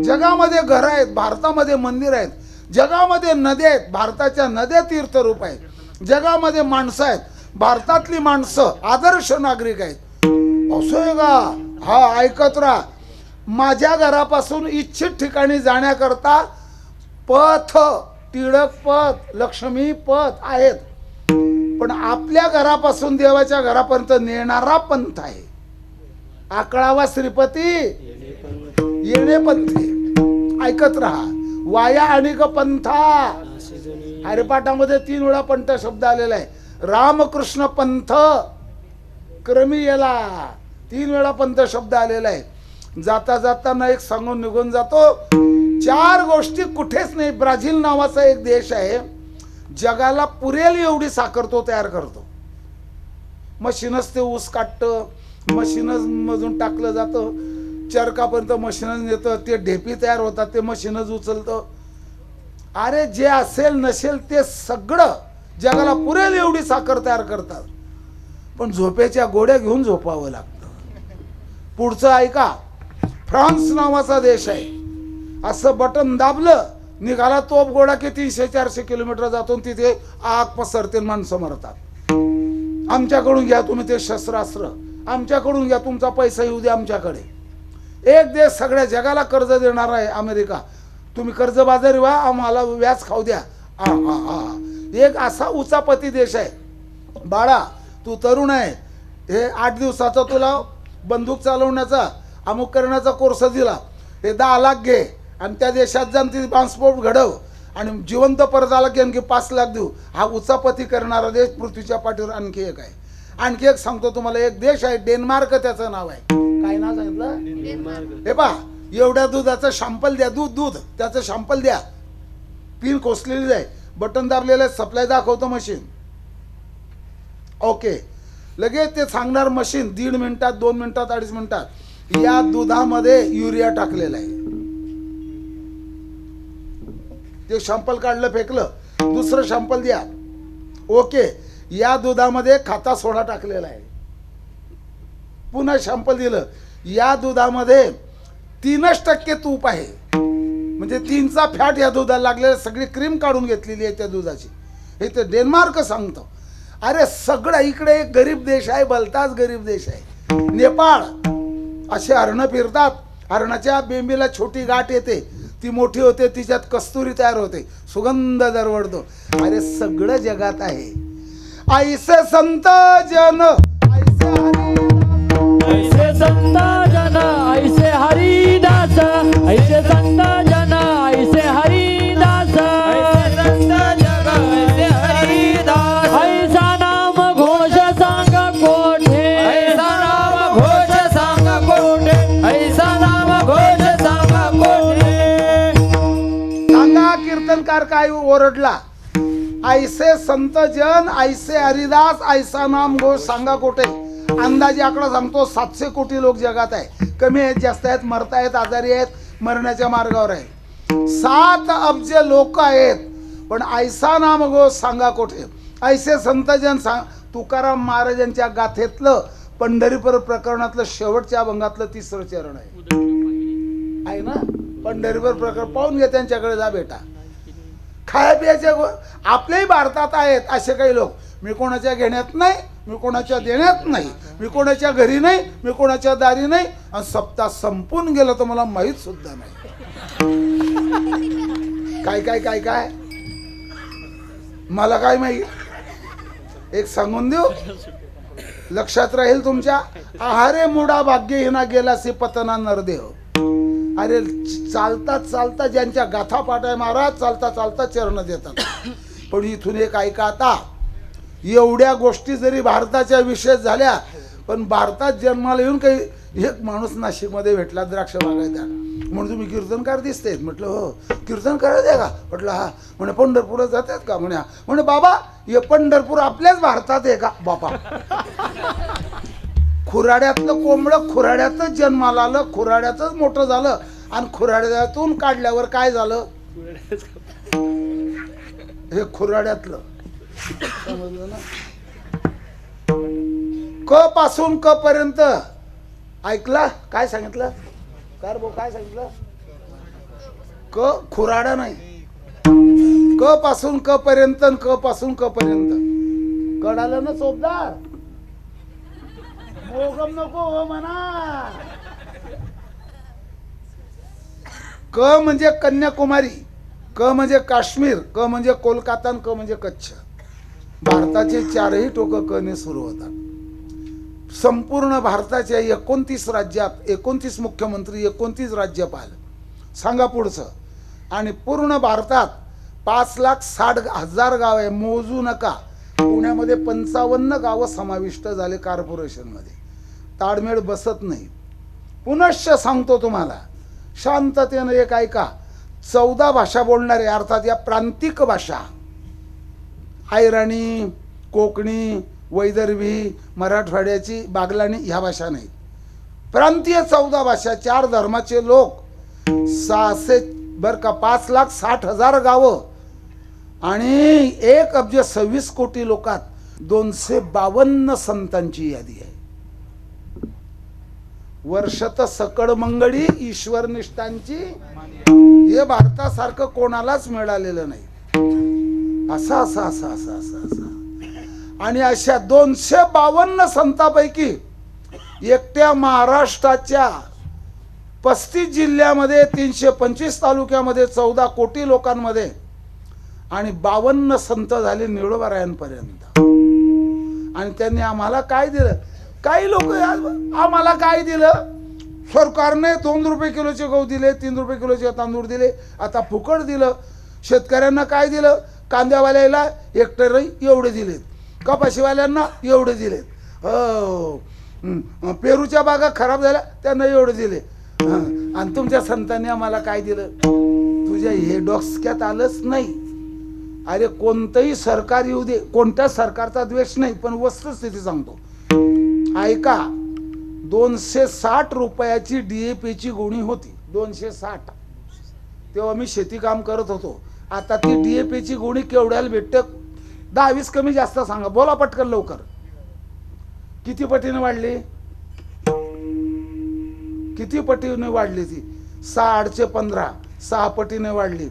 जगामध्ये घर आहेत, भारतामध्ये मंदिर आहेत. जगामध्ये नद्या आहेत, भारताच्या नद्या तीर्थरूप आहेत. जगामध्ये माणसं आहेत, भारतातली माणसं आदर्श नागरिक आहेत. असं आहे का? हा, ऐकत राहा. माझ्या घरापासून इच्छित ठिकाणी जाण्याकरता पथ, टिळक पथ, लक्ष्मी पथ आहेत. पण आपल्या घरापासून देवाच्या घरापर्यंत नेणारा पंथ आहे. आकळावा श्रीपती येणे पंथे. ऐकत राहा. वाया आणि पंथा. हरिपाठामध्ये 3 वेळा पंथ शब्द आलेला आहे. रामकृष्ण पंथ क्रमी याला 3 वेळा पंथ शब्द आलेला आहे. जाता जाताना एक सांगून निघून जातो. 4 गोष्टी कुठेच नाही. ब्राझील नावाचा एक देश आहे, जगाला पुरेल एवढी साखर तो तयार करतो. मशीनच ते ऊस काढतं, मशीनच मधून टाकलं जातं, चरकापर्यंत मशीनच नेतं, ते ढेपी तयार होतात, ते मशीनच उचलतं. अरे जे असेल नसेल ते सगळं जगाला पुरेल एवढी साखर तयार करतात. पण झोपेच्या गोड्या घेऊन झोपावं लागतं. पुढचं ऐका. फ्रान्स नावाचा देश आहे. असं बटन दाबलं, निघाला तोप गोळा की 300-400 किलोमीटर जातो, तिथे आग पसरते, माणसं मरतात. आमच्याकडून घ्या तुम्ही ते शस्त्रास्त्र, आमच्याकडून घ्या, तुमचा पैसा येऊ द्या आमच्याकडे. एक देश सगळ्या जगाला कर्ज देणार आहे, अमेरिका. तुम्ही कर्जबाजारी व्हा, आम्हाला व्याज खाऊ द्या. एक असा उचापती देश आहे. बाळा तू तरुण आहे, हे 8 दिवसाचा तुला बंदूक चालवण्याचा अमुक करण्याचा कोर्स दिला, हे 10 लाख घे आणि त्या देशात जाऊन ती बॉम्बस्फोट घडव आणि जिवंत परत आला की आणखी 5 लाख देऊ. हा उचापती करणारा देश पृथ्वीच्या पाठीवर आणखी एक आहे. आणखी एक सांगतो तुम्हाला. एक देश आहे डेन्मार्क, त्याचं नाव आहे काय नाव सांगितलं? हे पहा, एवढ्या दुधाचं शॅम्पल द्या, दूध त्याचं शॅम्पल द्या. पिन खोसलेली आहे, बटन दाबलेलं आहे, सप्लाय दाखवतो मशीन. ओके, लगेच ते सांगणार मशीन 1.5 मिनिटात, 2 मिनिटात, 2.5 मिनिटात या दुधामध्ये युरिया टाकलेला आहे. ते शॅम्पल काढलं, फेकलं, दुसरं शॅम्पल द्या. ओके, या दुधामध्ये खाता सोडा टाकलेला आहे. पुन्हा शॅम्पल दिलं, या दुधामध्ये 3% तूप आहे, म्हणजे 3चा फॅट या दुधाला लागलेला, सगळी क्रीम काढून घेतलेली आहे त्या दुधाची. हे ते डेन्मार्क सांगतो. अरे सगळं इकडे एक गरीब देश आहे, भलताच गरीब देश आहे नेपाळ. असे हरणं फिरतात, हरणाच्या बेंबीला छोटी गाठ येते, ती मोठी होते, तिच्यात कस्तुरी तयार होते, सुगंध दरवळतो. अरे सगळं जगात आहे. ऐसे संत जन ऐसे ऐसे संत जन ऐसे हरिदास, ऐसे संत जन ऐसे हरिदास, ऐसे संत जन ऐसे हरिदास. ऐसा नाम घोष सांग कोठे, ऐसा नाम घोष सांग कोठे, ऐसा नाम घोष सांग कोठे. सांगा कीर्तनकार काय ओरडला? ऐसे संत जन ऐसे हरिदास, ऐसा नाम घोष सांगा कोठे. अंदाजे आकडा सांगतो 700 कोटी लोक जगात आहे. कमी आहेत, जास्त आहेत, मरतायत, आजारी आहेत, मरण्याच्या मार्गावर आहेत. 7 अब्ज लोक आहेत, पण ऐसा नाम घोष सांगा कोठे. ऐसे संत जन सांग. तुकाराम महाराजांच्या गाथेतलं पंढरीपूर प्रकरणातलं शेवटच्या अभंगातलं 3रं चरण आहे ना. पंढरीपूर प्रकरण पाहून घे, त्यांच्याकडे जा बेटा. खाया पियाच्या आपल्याही भारतात आहेत असे काही लोक. मी कोणाच्या घेण्यात नाही, मी कोणाच्या देण्यात नाही, मी कोणाच्या घरी नाही, मी कोणाच्या दारी नाही, आणि सप्ताह संपून गेलं तर मला माहीत सुद्धा नाही. काय काय काय काय मला काय माहीत. एक सांगून देऊ, लक्षात राहील तुमच्या. आहारे मुडा भाग्यहीना गेलासी पतना नरदेव. अरे चालता चालता ज्यांच्या गाथा पाठ आहे महाराज, चालता चालता चरण देतात. पण इथून एक ऐका आता. एवढ्या गोष्टी जरी भारताच्या विशेष झाल्या, पण भारतात जन्माला येऊन काही एक माणूस नाशिकमध्ये भेटला, द्राक्ष बागायतदार. म्हणून तुम्ही कीर्तनकार दिसतेत. म्हटलं हो. कीर्तन करायचं आहे का? म्हटलं हा. म्हणे पंढरपुरात जातात का? म्हणे हा. म्हणे बाबा हे पंढरपूर आपल्याच भारतात आहे का? बाबा खुराड्यातलं कोंबडं खुराड्यातच जन्माला आलं, खुराड्यातच मोठं झालं आणि खुराड्यातून काढल्यावर काय झालं? हे खुराड्यातलं समजलं ना. क पासून क पर्यंत ऐकला काय सांगितलं? काय भाऊ काय सांगितलं? क खुराडा नाही. क पासून क पर्यंत, क पासून क पर्यंत. कळालं ना चोपदार? मोगम नको हो म्हणा. क म्हणजे कन्याकुमारी, क म्हणजे काश्मीर, क म्हणजे कोलकाता, क म्हणजे कच्छ. भारताचे चारही टोक क ने सुरू होतात. संपूर्ण भारताच्या 29 राज्यात 29 मुख्यमंत्री, 29 राज्यपाल. सांगा पुढचं. आणि पूर्ण भारतात 5,60,000 गाव आहे. मोजू नका. पुण्यामध्ये 55 गावं समाविष्ट झाले कॉर्पोरेशनमध्ये. ताळमेळ बसत नाही. पुनश्च सांगतो तुम्हाला शांततेनं एक ऐका. 14 भाषा बोलणारे अर्थात या प्रांतिक भाषा आयराणी, कोकणी, वैदर्भी, मराठवाड्याची, बागलाणी ह्या भाषा नाही. प्रांतीय 14 भाषा, 4 धर्माचे लोक, 600 बर का 5,60,000 गावं आणि 1,26,00,00,000 लोकात 252 संतांची यादी आहे. वर्षत सकळ मंगळी ईश्वर निष्ठांची हे भारतासारखं कोणालाच मिळालेलं नाही. असा असा असा असा असा असा. आणि अशा 252 संतांपैकी एकट्या महाराष्ट्राच्या 35 जिल्ह्यामध्ये 325 तालुक्यामध्ये 14 कोटी लोकांमध्ये आणि 52 संत झाले निळोबारायांपर्यंत. आणि त्यांनी आम्हाला काय दिलं? काही लोक आम्हाला काय दिलं? सरकारने 2 रुपये किलोचे गहू दिले, 3 रुपये किलोचे तांदूळ दिले, आता फुकट दिलं. शेतकऱ्यांना काय दिलं? कांद्यावाल्याला हेक्टर एवढे दिलेत, कपाशीवाल्यांना एवढे दिलेत, पेरूच्या बागा खराब झाल्या त्यांना एवढे दिले. आणि तुमच्या संतांनी आम्हाला काय दिलं? तुझ्या हे डोक्यात आलंच नाही. अरे कोणतंही सरकार येऊ दे, कोणत्याच सरकारचा द्वेष नाही, पण वस्तुस्थिती सांगतो ऐका. 260 रुपयाची DAPची गोणी होती. 260. तेव्हा मी शेती काम करत होतो. आता ती DAPची गोणी केवढ्याला भेटते? 10-20 कमी जास्त सांगा. बोला पटकन लवकर. किती पटीने वाढली? किती पटीने वाढली ती? 6 15 6 पटीने वाढली.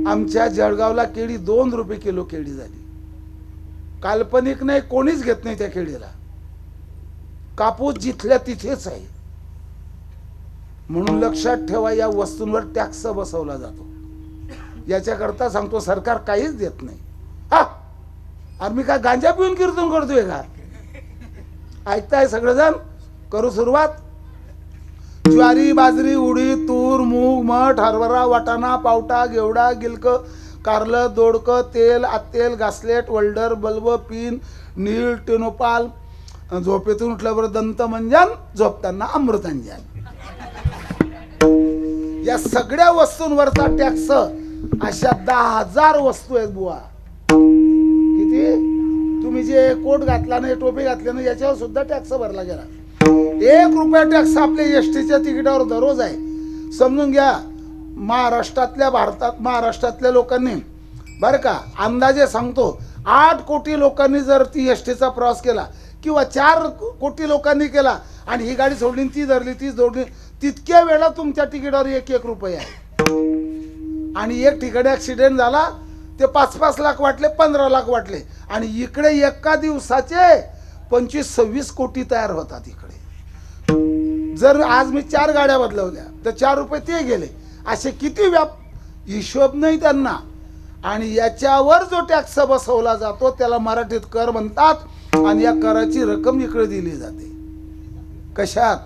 आमच्या जळगावला केळी 2 रुपये किलो केळी झाली. काल्पनिक नाही, कोणीच घेत नाही त्या केळीला. कापूस जिथल्या तिथेच आहे. म्हणून लक्षात ठेवा, या वस्तूंवर टॅक्स बसवला जातो. याच्याकरता सांगतो सरकार काहीच देत नाही. हा अरे मी काय गांजा पिऊन कीर्तन करतोय का? ऐकताय सगळेजण? करू सुरुवात. ज्वारी, बाजरी, उडीद, तूर, मूग, मठ, हरभरा, वाटाणा, पावटा, घेवडा, गिलक, कारलं, दोडक, तेल, आतेल, घासलेट, वल्डर, बल्ब, पिन, नीळ, टिनोपाल, झोपेतून उठल्यावर दंतमंजन, झोपताना अमृतांजन. या सगळ्या वस्तूंवरचा टॅक्स अशा 10,000 वस्तू आहेत बुवा. किती? तुम्ही जे कोट घातला नाही, टोपी घातली नाही, याच्यावर सुद्धा टॅक्स भरला गेला. 1 रुपया टॅक्स आपल्या एसटीच्या तिकिटावर दररोज आहे. समजून घ्या. महाराष्ट्रातल्या लोकांनी बरं का, अंदाजे सांगतो 8 कोटी लोकांनी जर ती एसटीचा प्रवास केला किंवा 4 कोटी लोकांनी केला आणि ही गाडी सोडली, ती धरली, ती जोडली, तितक्या वेळा तुमच्या तिकिटावर 1-1 रुपये आहे. आणि एक ठिकाणी ऍक्सिडेंट झाला, ते 5-5 लाख वाटले, 15 लाख वाटले. आणि इकडे एका दिवसाचे 25-26 कोटी तयार होतात इकडे. जर आज मी 4 गाड्या बदलवल्या तर 4 रुपये ते गेले. असे किती हिशोब नाही त्यांना. आणि याच्यावर जो टॅक्स बसवला जातो त्याला मराठीत कर म्हणतात. आणि या कराची रक्कम इकडे दिली जाते. कशात?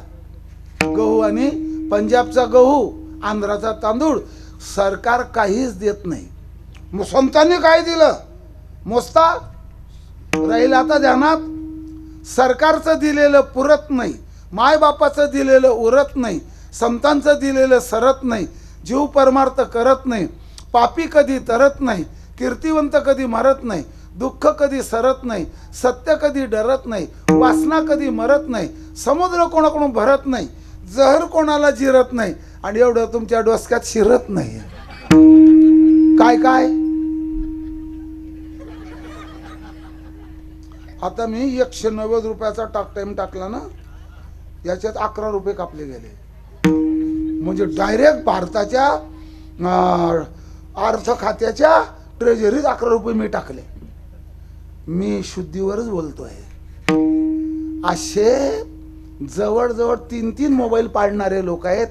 गहू आणि पंजाबचा गहू, आंध्राचा तांदूळ. सरकार काहीच देत नाही. संतांनी काय दिलं मोजता राहील आता ध्यानात. सरकारचं दिलेलं पुरत नाही, मायबापाचं दिलेलं उरत नाही, संतांचं दिलेलं सरत नाही, जीव परमार्थ करत नाही, पापी कधी तरत नाही, कीर्तिवंत कधी मरत नाही, दुःख कधी सरत नाही, सत्य कधी डरत नाही, वासना कधी मरत नाही, समुद्र कोणाकडून भरत नाही, जहर कोणाला जिरत नाही, आणि एवढं तुमच्या डोसक्यात शिरत नाही. काय काय आता मी 190 रुपयाचा टाइम टाकला ना, याच्यात 11 रुपये कापले गेले. म्हणजे डायरेक्ट भारताच्या अर्थ खात्याच्या ट्रेझरीत 11 रुपये मी टाकले. मी शुद्धीवरच बोलतोय. असे जवळजवळ 3 मोबाईल पाडणारे लोक आहेत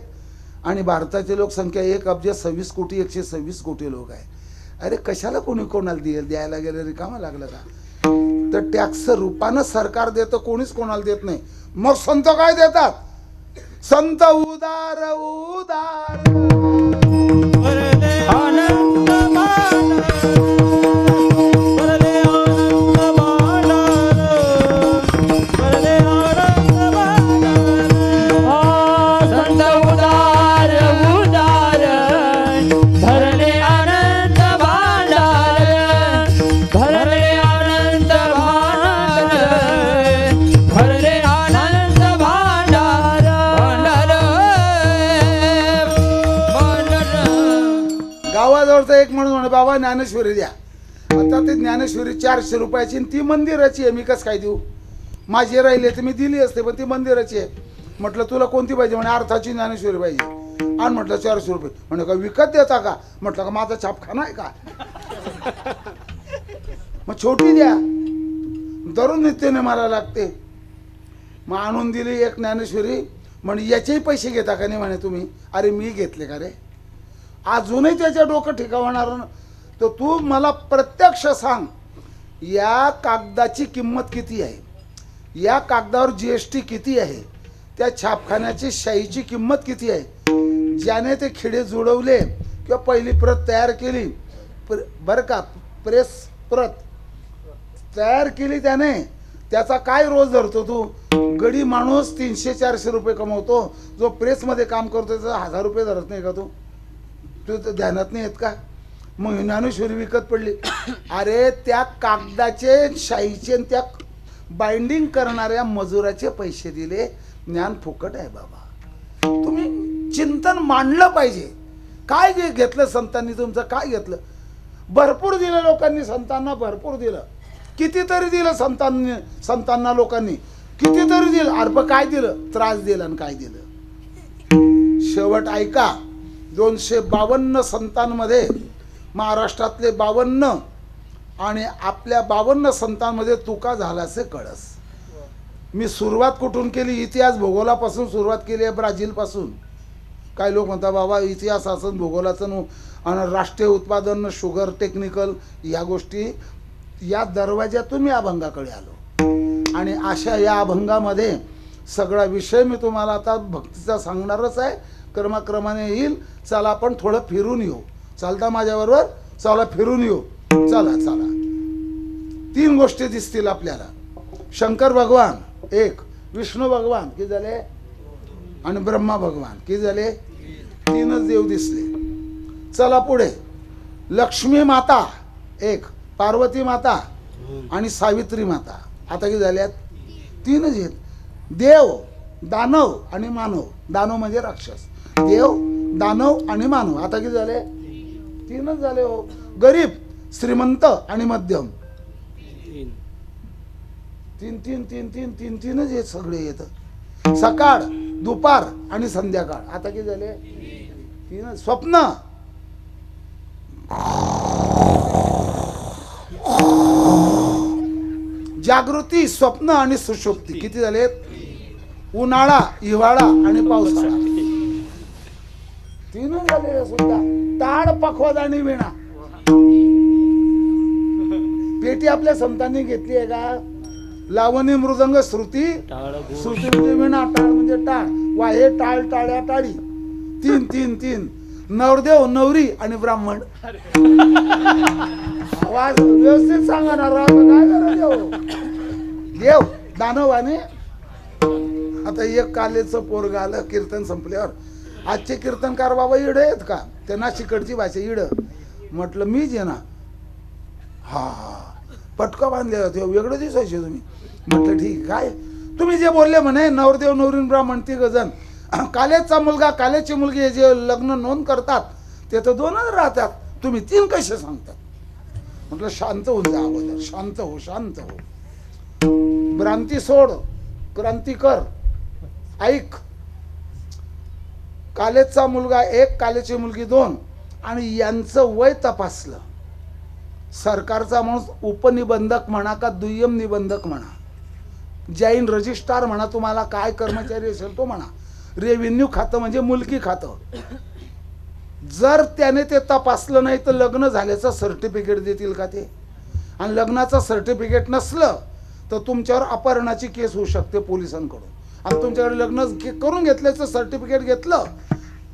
आणि भारताची लोकसंख्या 1,26,126 कोटी लोक आहे. अरे कशाला कोणी कोणाला द्यायला गेलं, रिकामा लागलं का? तर टॅक्स रूपानं सरकार देतं, कोणीच कोणाला देत नाही. मग संत काय देतात? संत उदार उदार भरले आनंद भांडार, भरले आनंद भांडार, भरले आनंद भांडार. संत उदार उदार भरले आनंद भांडार, भरले आनंद भांडार, भरले आनंद भांडार, गावाजवळचा एक माणूस म्हणे बाबा ज्ञानेश्वरी द्या. आता ते ज्ञानेश्वरी 400 रुपयाची आणि ती मंदिराची आहे. मी कसं काय देऊ? माझे राहिले तर मी दिली असते, पण ती मंदिराची आहे. म्हटलं तुला कोणती पाहिजे? म्हणे अर्थाची ज्ञानेश्वरी पाहिजे. आणि म्हटलं 400 रुपये. म्हणे का विकत देता का? म्हटलं का माझा छापखाना आहे का? मग छोटी द्या, दररोज नित्याने मला लागते. मग आणून दिली एक ज्ञानेश्वरी. म्हणे याचेही पैसे घेता का नाही? म्हणे तुम्ही. अरे मी घेतले का रे? अजूनही त्याच्या डोकं ठिकावणार. तर तू मला प्रत्यक्ष सांग, या कागदाची किंमत किती आहे? या कागदावर GST किती आहे? त्या छापखान्याची शाईची किंमत किती आहे? ज्याने ते खिडे जुळवले किंवा पहिली प्रत तयार केली, बरं का, प्रेस प्रत तयार केली त्याने, त्याचा काय रोज धरतो तू? गडी माणूस 300-400 रुपये कमवतो. जो प्रेसमध्ये काम करतो त्याचा 1000 रुपये धरत नाही का तू? तू ध्यानात नाही येत का? मग ज्ञानेश्वरी विकत पडली. अरे त्या कागदाचे, शाईचे, त्या बाइंडिंग करणाऱ्या मजुराचे पैसे दिले. ज्ञान फुकट आहे बाबा. तुम्ही चिंतन मांडलं पाहिजे. काय घेतलं संतांनी तुमचं? काय घेतलं? भरपूर दिलं लोकांनी, संतांना भरपूर दिलं. कितीतरी दिलं संतांना लोकांनी कितीतरी दिलं. अर्प काय दिलं? त्रास दिला. आणि काय दिलं? शेवट ऐका. 252 संतांमध्ये महाराष्ट्रातले 52 आणि आपल्या 52 संतांमध्ये तुका झाल्याचे कळस. मी सुरुवात कुठून केली? इतिहास भूगोलापासून सुरुवात केली आहे, ब्राझीलपासून. काही लोक म्हणतात बाबा इतिहास असं भूगोलाचं आणि राष्ट्रीय उत्पादन, शुगर, टेक्निकल, या गोष्टी, या दरवाज्यातून मी अभंगाकडे आलो. आणि अशा या अभंगामध्ये सगळा विषय मी तुम्हाला आता भक्तीचा सांगणारच आहे. क्रमाक्रमाने येईल. चला आपण थोडं फिरून येऊ. चालता माझ्याबरोबर? चला फिरून येऊ. चला चला. 3 गोष्टी दिसतील आपल्याला. शंकर भगवान एक, विष्णू भगवान की झाले, आणि ब्रह्मा भगवान की झाले. 3च देव दिसले. चला पुढे. लक्ष्मी माता एक, पार्वती माता आणि सावित्री माता. आता किती झाल्यात? 3च आहेत. देव, दानव आणि मानव. दानव म्हणजे राक्षस. देव, दानव आणि मानव. आता किती झाले? 3च झाले हो. गरीब, श्रीमंत आणि मध्यम. 3 हे सगळे येत. सकाळ, दुपार आणि संध्याकाळ. आता किती झाले? 3च. स्वप्न, जागृती, स्वप्न आणि सुषुप्ती. किती झालेत? उन्हाळा, हिवाळा आणि पावसाळा. 3च झाले सुद्धा. ताड, पखवाज आणि विणा. पेटी आपल्या संतांनी घेतली आहे का? लावणी, मृदंग, श्रुती. श्रुती म्हणजे विणा, टाळ म्हणजे टाळ, वाहे, टाळ, टाळ्या, टाळी. 3 नवरदेव, नवरी आणि ब्राह्मण. आवाज व्यवस्थित सांगा ना राव. काय करा? देव, दानव आणि. आता एक कालेचं पोरग आलं कीर्तन संपल्यावर. आजचे कीर्तनकार बाबा इड आहेत का? ते नाशिकडची भाषा इड. म्हटलं मीच आहे ना. हा पटका बांधले होते वेगळं दिसायचे तुम्ही. म्हटलं ठीक काय तुम्ही जे बोलले म्हणे नवरदेव नवरीन ब्राह्मण ती गजन कालेजचा मुलगा कालेजची मुलगी हे जे लग्न नोंद करतात ते तर 2च राहतात, तुम्ही 3 कसे सांगतात? म्हटलं शांत होऊन जा अगोदर, शांत हो शांत हो. भ्रांती सोड, क्रांती कर. ऐक, कालेजचा मुलगा 1, कालेजची मुलगी 2 आणि यांचं वय तपासलं. सरकारचा माणूस उपनिबंधक म्हणा का दुय्यम निबंधक म्हणा, जैन रजिस्ट्रार म्हणा, तुम्हाला काय कर्मचारी असेल तो म्हणा, रेव्हेन्यू खातं म्हणजे मुलकी खातं. जर त्याने ते तपासलं नाही तर लग्न झाल्याचं सर्टिफिकेट देतील का ते? आणि लग्नाचं सर्टिफिकेट नसलं तर तुमच्यावर अपहरणाची केस होऊ शकते पोलिसांकडून. आणि तुमच्याकडे लग्न करून घेतल्याचं सर्टिफिकेट घेतलं,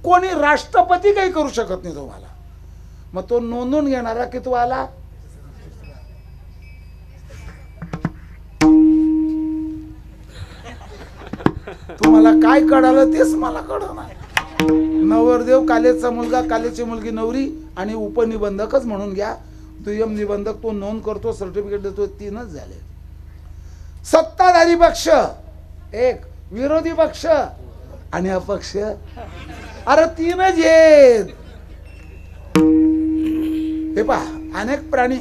कोणी राष्ट्रपती काही करू शकत नाही तुम्हाला. मग तो नोंदून घेणारा की तुम्हाला तुम्हाला काय कळालं तेच मला कळणार. नवरदेव कालेजचा मुलगा कालेजची मुलगी नवरी आणि उपनिबंधकच म्हणून घ्या. दुय्यम निबंधक तो नोंद करतो सर्टिफिकेट देतो. 3च झाले. सत्ताधारी पक्ष 1, विरोधी पक्ष आणि अपक्ष अरे 3च आहेत. हे पहा अनेक प्राणी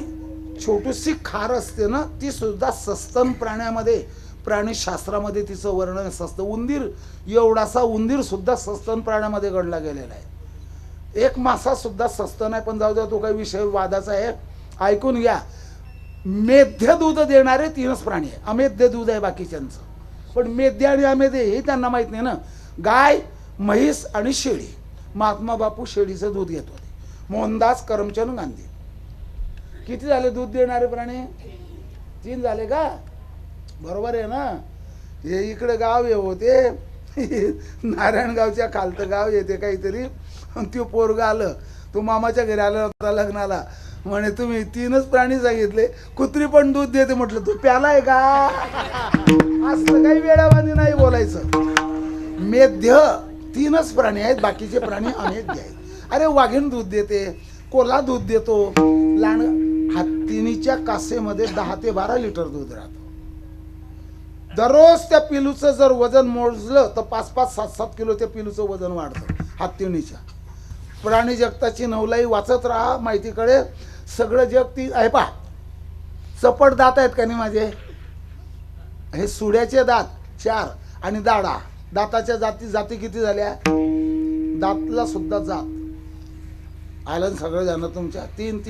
छोटीशी खार असते ना ती सुद्धा सस्तन प्राण्यामध्ये प्राणीशास्त्रामध्ये तिचं वर्णन असतं. उंदीर एवढासा उंदीर सुद्धा सस्तन प्राण्यामध्ये गणला गेलेला आहे. एक मासा सुद्धा सस्तन आहे. पण जाऊ द्या तो काही विषय वादाचा आहे. ऐकून घ्या. मेध्य दूध देणारे 3च प्राणी आहे. अमेध्य दूध आहे बाकीच्यांचं, पण मेध्य आणि अमेध्य हे त्यांना माहित नाही ना. गाय, म्हैस आणि शेळी. महात्मा बापू शेळीचं दूध घेत होते. मोहनदास करमचंद गांधी. किती झाले दूध देणारे प्राणी? 3 झाले का? बरोबर आहे ना. हे इकडे गाव हे होते नारायणगावच्या खालतं गाव येते काहीतरी. तो पोरगा आलं, तो मामाच्या घरी आला होता लग्नाला. म्हणे तुम्ही 3च प्राणी सांगितले, कुत्री पण दूध देते. म्हटलं तू प्यालाय का? असलं काही वेळावानी नाही बोलायचं. मेध्य 3च प्राणी आहेत, बाकीचे प्राणी अमेध्य आहेत. अरे वाघीण दूध देते, कोल्हा दूध देतो, हत्तीनीच्या कासेमध्ये 10 ते 12 लिटर दूध राहतं. दररोज त्या पिलूचं जर वजन मोजलं तर 5-5, 7-7 किलो त्या पिलूचं वजन वाढतं हत्तीणीच्या. प्राणी जगताची नवलाई वाचत राहा माहितीकडे. सगळं जग ती आहे. पहा चपट दात आहेत का नाही माझे? हे सुड्याचे दात 4 आणि दाताच्या जाती किती झाल्या? दातला सुद्धा जात आलं सगळं जाणं तुमच्या. 3.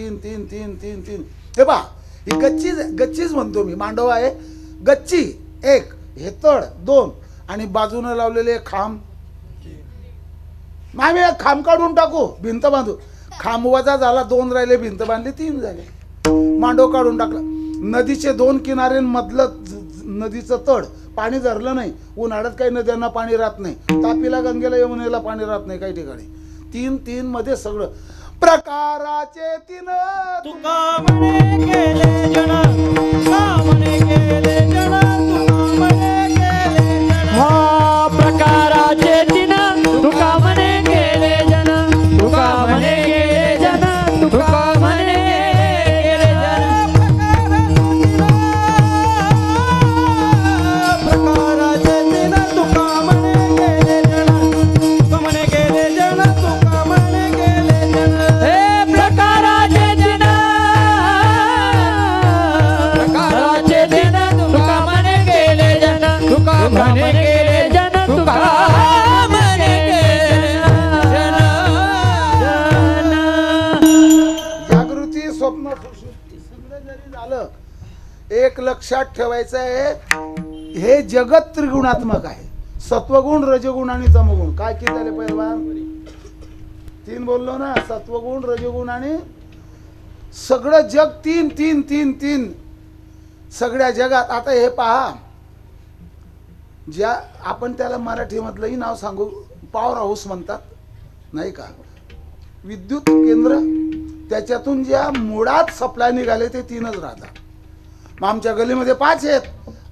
हे पहा ही गच्चीच म्हणतो मी. मांडव आहे गच्ची 1, हे तळ 2 आणि बाजूने लावलेले खांब. आम्ही खांब काढून टाकू, भिंत बांधू. खांब वजा झाला, 2 राहिले, भिंत बांधली 3 झाले. मांडव काढून टाकला. नदीचे 2 किनारे मधलं नदीचं तळ पाणी धरलं नाही. उन्हाळ्यात काही नद्यांना पाणी राहत नाही. तापीला, गंगेला, यमुनेला पाणी राहत नाही काही ठिकाणी. 3 मध्ये सगळं प्रकाराचे 3. तुका म्हणे गेले जन, तुका म्हणे गेले जन, तुका म्हणे गेले जन. हा प्रकाराचे 3 तुका म्हणे गेले जन, तुका म्हणे गेले जन, तुका म्हणे गेले जन. प्रकाराचे 3 तुका म्हणे गेले जन, तुका म्हणे गेले जन, तुका म्हणे गेले जन. हे प्रकाराचे 3 प्रकाराचे 3 तुका म्हणे गेले जन, तुका म्हणे गेले जन, तुका म्हणे गेले जन. जागृती, स्वप्न, सुषुप्ती सगळं जरी झालं, एक लक्षात ठेवायचं आहे. हे जगत त्रिगुणात्मक आहे. सत्वगुण, रजगुण आणि तमगुण. काय किती झाले पहिलवान? 3 बोललो ना. सत्वगुण, रजगुण आणि सगळं जग 3. सगळ्या जगात. आता हे पहा, ज्या आपण त्याला मराठीमधलंही नाव सांगू, पॉवर हाऊस म्हणतात नाही का, विद्युत केंद्र. त्याच्यातून ज्या मुळात सप्लाय निघाले ते 3च राहतात. मग आमच्या गलीमध्ये 5 आहेत.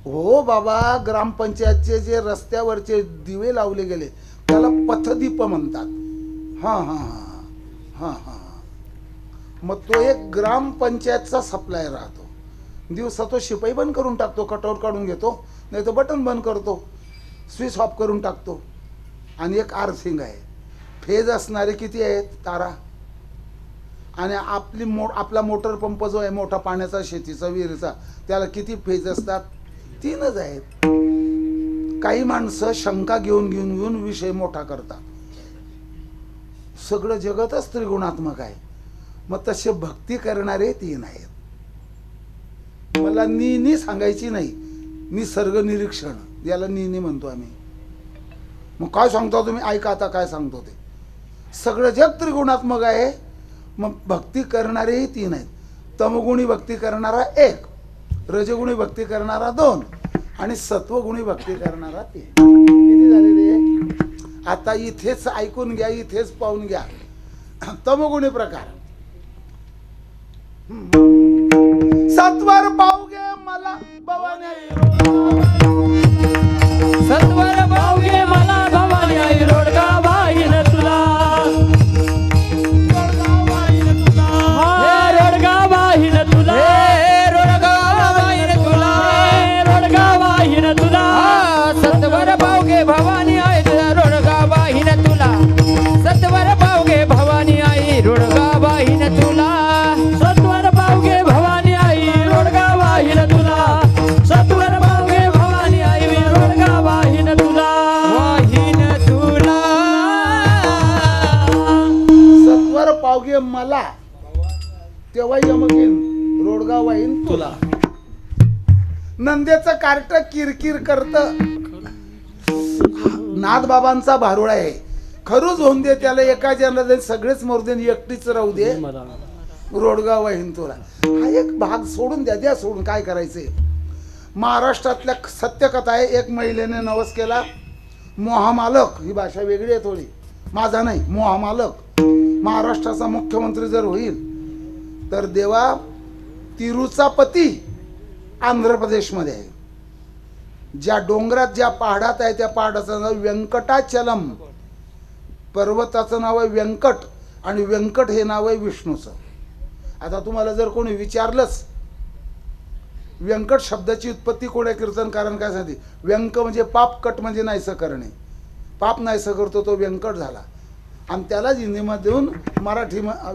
हो बाबा, ग्रामपंचायतचे जे रस्त्यावरचे दिवे लावले गेले त्याला पथदीप म्हणतात. हां हां हां हां हां. मग तो एक ग्रामपंचायतचा सप्लाय राहतो. दिवसा तो शिपाई बंद करून टाकतो, कटआउट काढून घेतो, नाही तर बटन बंद करतो, स्विच ऑफ करून टाकतो. आणि एक आर्थिंग आहे. फेज असणारे किती आहेत तारा. आणि आपला मोटर पंप जो आहे मोठा पाण्याचा, शेतीचा, विहिरीचा, त्याला किती फेज असतात? 3च आहेत. काही माणसं शंका घेऊन विषय मोठा करतात. सगळं जगतच त्रिगुणात्मक आहे. मग तसे भक्ती करणारे 3 आहेत. मला नी सांगायची नाही, निसर्ग निरीक्षण याला नी म्हणतो आम्ही. मग काय सांगतो तुम्ही? ऐका आता काय सांगतो ते. सगळं जग त्रिगुणात्मक आहे. मग भक्ती करणारेही 3 आहेत. तमगुणी भक्ती करणारा 1, रजगुणी भक्ती करणारा 2 आणि सत्वगुणी भक्ती करणारा 3. किती झाले रे? आता इथेच ऐकून घ्या, इथेच पाहून घ्या. तमगुणी प्रकार. सत्वर पावगे मला भवानी, सत्वर भावगे मला भवानी आई, रोडगा वाहीन तुला, हे रोडगा वाहीन तुला, हे रोडगा वाहीन तुला, हे रोडगा वाहीन तुला. सत्वर भावगे भवानी आई, रोडगा वाहीन तुला, सत्वर भावगे भवानी आई, रोडगा वाहीन तुला, सत्वर भावगे भवानी आई, रोडगा वाहीन तुला, सत्वर भावगे भवानी आई, रोडगा वाहीन तुला, वाहीन तुला. सत्वर पावगे मला, तेव्हा यमकीन रोडगा वाहीन तुला. नंदेचं कार्ट किरकिर करत. नाथबाबांचा भारुड आहे. खरूच होऊन दे त्याला, एका जनाला सगळेच मरू दे, एकटीच राहू दे, रोडगा वाहीन तुला. हा एक भाग सोडून द्या सोडून. काय करायचंय? महाराष्ट्रातल्या सत्यकथा आहे. एक महिलेने नवस केला. मोहामालक, ही भाषा वेगळी आहे थोडी, माझा नाही, मोहामालक महाराष्ट्राचा मुख्यमंत्री जर होईल तर देवा तिरूचा पती आंध्र प्रदेशमध्ये आहे. ज्या डोंगरात, ज्या पहाडात आहे, त्या पहाडाचं नाव व्यंकटाचलम. पर्वताचं नाव आहे व्यंकट आणि व्यंकट हे नाव आहे विष्णूचं. आता तुम्हाला जर कोणी विचारलंच व्यंकट शब्दाची उत्पत्ती कोण्या कीर्तनकारांनी काय सांगते? व्यंक म्हणजे पाप, कट म्हणजे नाहीसं करणे. पाप नाहीसं करतो तो व्यंकट झाला. आणि त्यालाच हिंदीमध्ये देऊन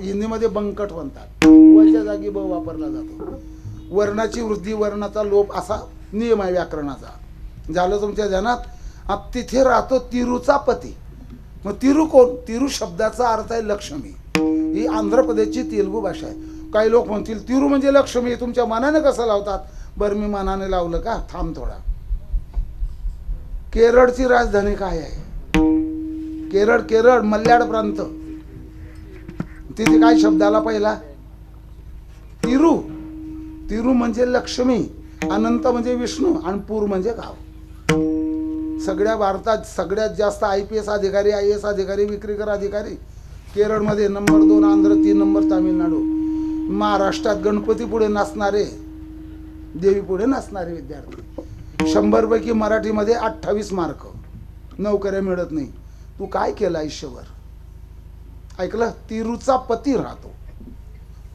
हिंदीमध्ये बंकट म्हणतात. वच्या जागी ब वापरला जातो. वर्णाची वृद्धी, वर्णाचा लोप असा नियम आहे व्याकरणाचा. झालं तुमच्या ध्यानात? तिथे राहतो तिरूचा पती. मग तिरू कोण? तिरू शब्दाचा अर्थ आहे लक्ष्मी. ही आंध्र प्रदेशची तेलुगू भाषा आहे. काही लोक म्हणतील तिरू म्हणजे लक्ष्मी, तुमच्या मनाने कसं लावतात? बरं, मी मनाने लावलं का? थांब थोडा. केरळची राजधानी काय आहे? केरळ मल्याड प्रांत. तिथे काय शब्दाला पहिला? तिरू. तिरू म्हणजे लक्ष्मी, अनंत म्हणजे विष्णू आणि पूर म्हणजे गाव. सगळ्या भारतात सगळ्यात जास्त IPS अधिकारी, IAS अधिकारी, विक्रीकर अधिकारी केरळमध्ये नंबर 2, आंध्र 3 नंबर, तामिळनाडू. महाराष्ट्रात गणपती पुढे नाचणारे, देवी पुढे नाचणारे विद्यार्थी. 100 पैकी मराठीमध्ये 28 मार्क. नोकऱ्या मिळत नाही. तू काय केलं आयुष्यभर? ऐकलं? तिरूचा पती राहतो.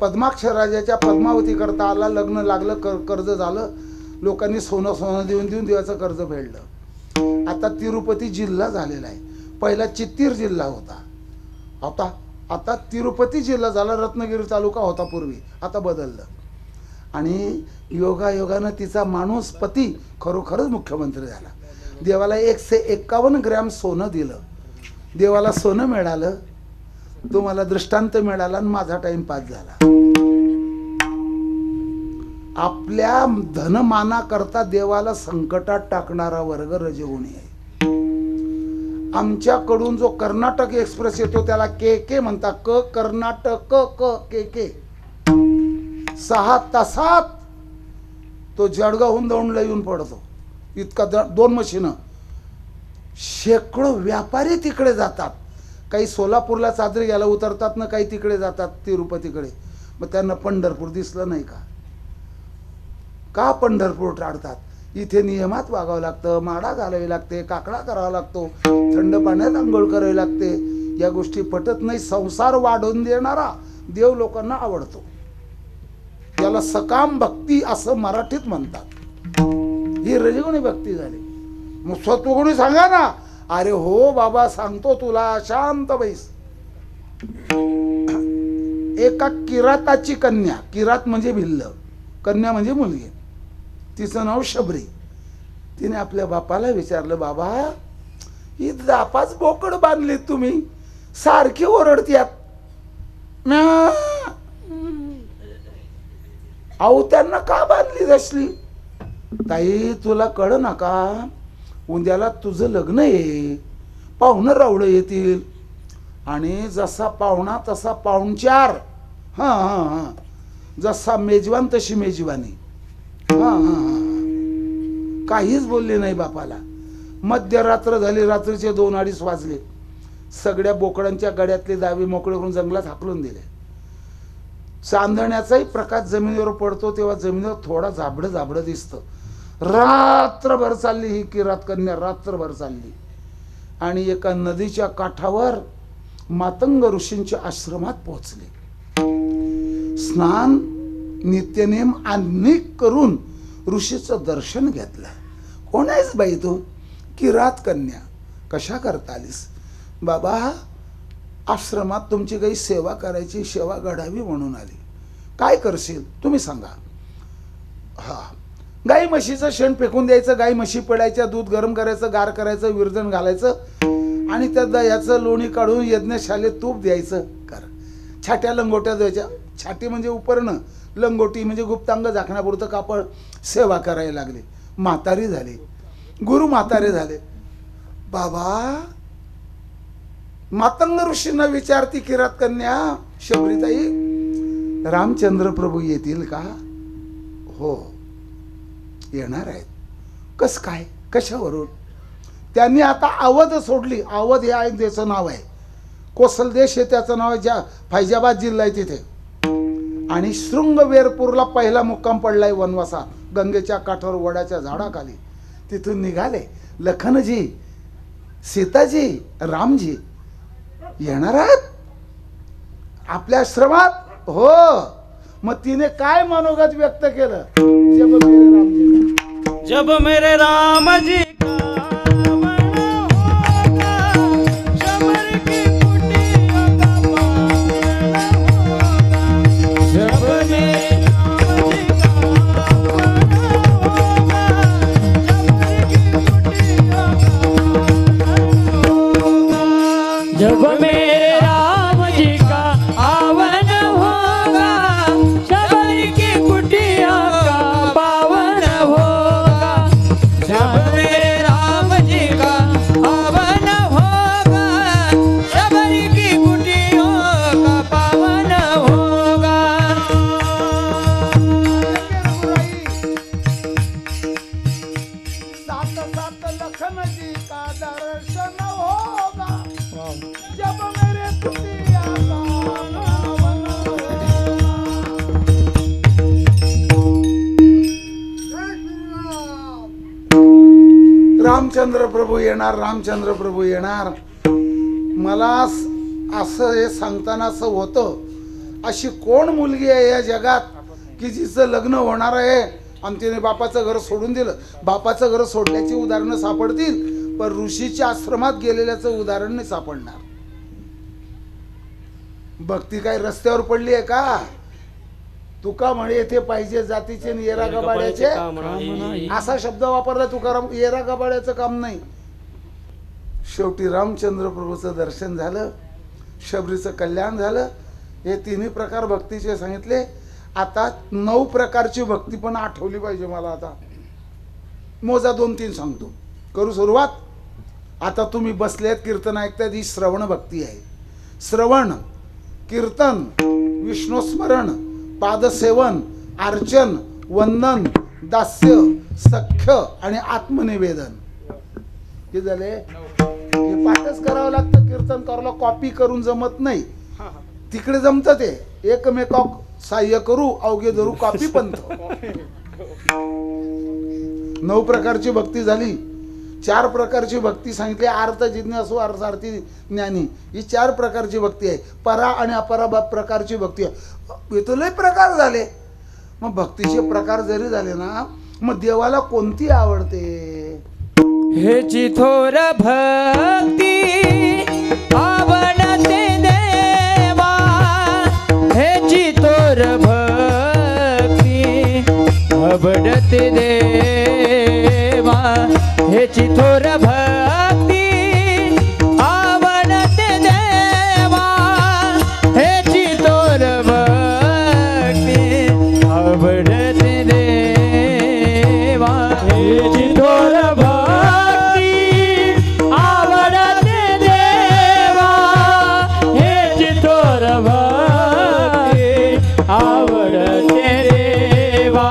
पद्माक्ष राजाच्या पद्मावती करता आला, लग्न लागलं, कर्ज झालं, लोकांनी सोनं देऊन देवाचं कर्ज फेडलं. आता तिरुपती जिल्हा झालेला आहे. पहिला चित्तीर जिल्हा होता. आता तिरुपती जिल्हा झाला. रत्नागिरी तालुका होता पूर्वी, आता बदललं. आणि योगायोगानं तिचा माणूस पती खरोखरच मुख्यमंत्री झाला. देवाला 151 ग्रॅम सोनं दिलं. देवाला सोनं मिळालं, तुम्हाला दृष्टांत मिळाला आणि माझा टाइमपास झाला. आपल्या धनमाना करता देवाला संकटात टाकणारा वर्ग रजगुणी आहे. आमच्याकडून जो कर्नाटक एक्सप्रेस येतो त्याला के म्हणतात. कर्नाटक के 6 तासात तो जळगावहून दौंडला येऊन पडतो. इतका 2 मशीनं. शेकडो व्यापारी तिकडे जातात. काही सोलापूरला चादरी घ्यायला उतरतात ना, काही तिकडे जातात तिरुपतीकडे. मग त्यांना पंढरपूर दिसलं नाही का? का पंढरपूर टाळतात? इथे नियमात वागावं लागतं, माडा घालावी लागते, काकडा करावा लागतो, थंड पाण्यात आंघोळ करावी लागते. या गोष्टी पटत नाही. संसार वाढवून देणारा देव लोकांना आवडतो. याला सकाम भक्ती असं मराठीत म्हणतात. ही रजगुणी भक्ती झाली. मग सत्वगुणी सांगा ना. अरे हो बाबा सांगतो तुला, शांत बैस. एका किराताची कन्या, किरात म्हणजे भिल्ल, कन्या म्हणजे मुलगी, तिचं नाव शबरी. तिने आपल्या बापाला विचारलं, बाबा ही दापाच बोकड बांधली तुम्ही, सारखी ओरडत्यात. अहो त्यांना का बांधली तसली? ताई तुला कळ ना का, उद्याला तुझं लग्न आहे, पाहुणं रावळं येतील, आणि जसा पाहुणा तसा पाहुणचार. हां हां हां, जसा मेजवान तशी मेजवानी. हां हां हां. काहीच बोलले नाही बापाला. मध्यरात्र झाली, रात्रीचे 2-2:30 वाजले. सगळ्या बोकडांच्या गड्यातले दावे मोकळे करून जंगलात हाकलून दिले. चांदण्याचाही प्रकाश जमिनीवर पडतो तेव्हा जमिनीवर थोडा झाबडं झाबडं दिसतं. रात्रभर चालली ही किरात कन्या, रात्रभर चालली. आणि एका नदीच्या काठावर मातंग ऋषींच्या आश्रमात पोहोचले. स्नान नित्यनेम अनेक करून ऋषीचं दर्शन घेतलं. कोण आहेस बाई तू? किरात कन्या. कशा करता आलीस? बाबा आश्रमात तुमची काही सेवा करायची, सेवा घडावी म्हणून आली. काय करशील तुम्ही सांगा. हा, गाई म्हशीचं शेण फेकून द्यायचं, गाई म्हशी पिळायच्या, दूध गरम करायचं, गार करायचं, विरजण घालायचं आणि त्या दह्याचं लोणी काढून यज्ञशालेत तूप द्यायचं. कर. छाट्या लंगोट्या द्यायच्या. छाटी म्हणजे उपरणं, लंगोटी म्हणजे गुप्तांग झाकण्यापुरतं कापड. सेवा करायला लागले. म्हातारी झाली, गुरु म्हातारे झाले. बाबा मातंग ऋषींना विचारती किरात कन्या, शबरीताई रामचंद्र प्रभू येतील का? हो येणार आहेत. कस काय, कशावरून? त्यांनी आता अवध सोडली. अवध हे अयोध्येचं नाव आहे. कोसल देश हे त्याचं नाव आहे. फैजाबाद जिल्हा आहे तिथे. आणि शृंगवेरपूरला पहिला मुक्काम पडलाय वनवासा, गंगेच्या काठावर वडाच्या झाडाखाली. तिथून निघाले. लखनजी, सीताजी, रामजी येणार आहेत आपल्या आश्रमात. हो. मग तिने काय मनोगत व्यक्त केलं? जब मेरे राम जी का आगमन होगा, शबर की कुटिया का पावन होगा। जब मेरे राम जी का आगमन होगा, शबर की कुटिया का पावन होगा। जब मेरे राम जी का आवन होगा, शबर की कुटिया का पावन होगा। जब मेरे राम जी का आवन होगा, शबर की कुटिया का पावन होगा। सात सात लखन जी का दर्शन होगा, जब मेरे कुटिया का पावन होगा। रामचंद्र प्रभू येणार, रामचंद्र प्रभू येणार. मला असं हे सांगताना असं होतं, अशी कोण मुलगी आहे या जगात की जिचं लग्न होणार आहे आणि तिने बापाचं घर सोडून दिलं. बापाचं घर सोडल्याची उदाहरणं सापडतील, पण ऋषीच्या आश्रमात गेलेल्याचं उदाहरण नाही सापडणार. भक्ती काय रस्त्यावर पडली आहे का? तुका म्हणे येथे पाहिजे जातीचे आणि येरा गबाड्याचे असा शब्द वापरला तुकाराम. येरा गबाड्याचं काम नाही. शेवटी रामचंद्र प्रभूचं दर्शन झालं, शबरीचं कल्याण झालं. हे तिन्ही प्रकार भक्तीचे सांगितले. आता 9 प्रकारची भक्ती पण आठवली पाहिजे मला. आता मोजा 2-3 सांगतो. करू सुरुवात. आता तुम्ही बसलेत, कीर्तन ऐकतायत. ही श्रवण भक्ती आहे. श्रवण, कीर्तन, विष्णुस्मरण, पादसेवन, अर्चन, वंदन, दास्य, सख्य आणि आत्मनिवेदन. हे झाले. हे पाठच करावं लागतं. कीर्तन करायला कॉपी करून जमत नाही. तिकडे जमतं ते. एकमेकांक सहाय्य करू, अवघे धरू कॉपी पंथ. 9 प्रकारची भक्ती झाली. 4 प्रकारची भक्ती सांगितली. अर्थ जिज्ञासू अर्थार्थी ज्ञानी ही 4 प्रकारची भक्ती आहे. परा आणि अपरा प्रकारची भक्ती आहे. इथं लय प्रकार झाले. मग भक्तीचे प्रकार जरी झाले ना, मग देवाला कोणती आवडते? हेची थोर भक्ती आवडते देवा, हेची थोर भक्ती आवडते देवा, हेची थोर भक्ती आवडते देवा, हेची थोर भक्ती आवडते देवा, हेची थोर भक्ती आवडते देवा, हेची थोर भक्ती आवडते देवा,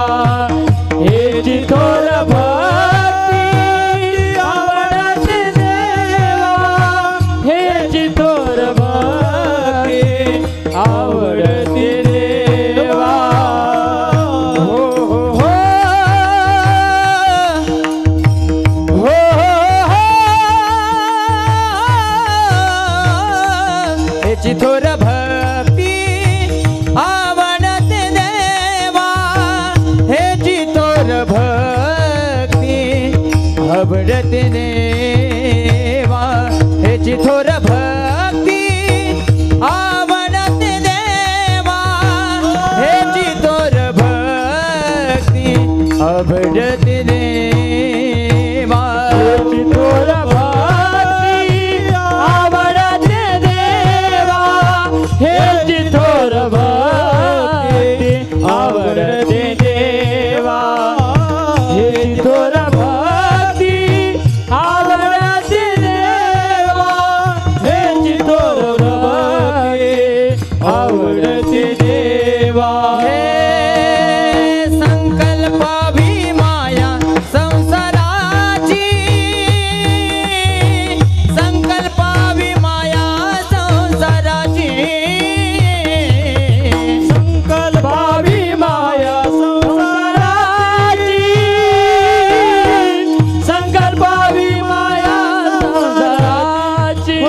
हेची थोर भक्ती आवडते देवा, हेची थोर भक्ती आवडते देवा. हो हो हो हो हो हेची थोर भक्ती आवडते देवा, हेची थोर भक्ती आवडते देवा, हेची थोर भक्ती आवडते देवा, हेची थोर भक्ती आवडते देवा, हेची थोर भक्ती आवडते देवा, हेची थोर भक्ती आवडते देवा, हेची थोर भक्ती आवडते देवा, हेची थोर भक्ती आवडते देवा. हे संकल्पावी माया संसाराची, संकल्पावी माया संसाराची, संकल्पावी माया संसाराची, संकल्पावी माया संसाराची,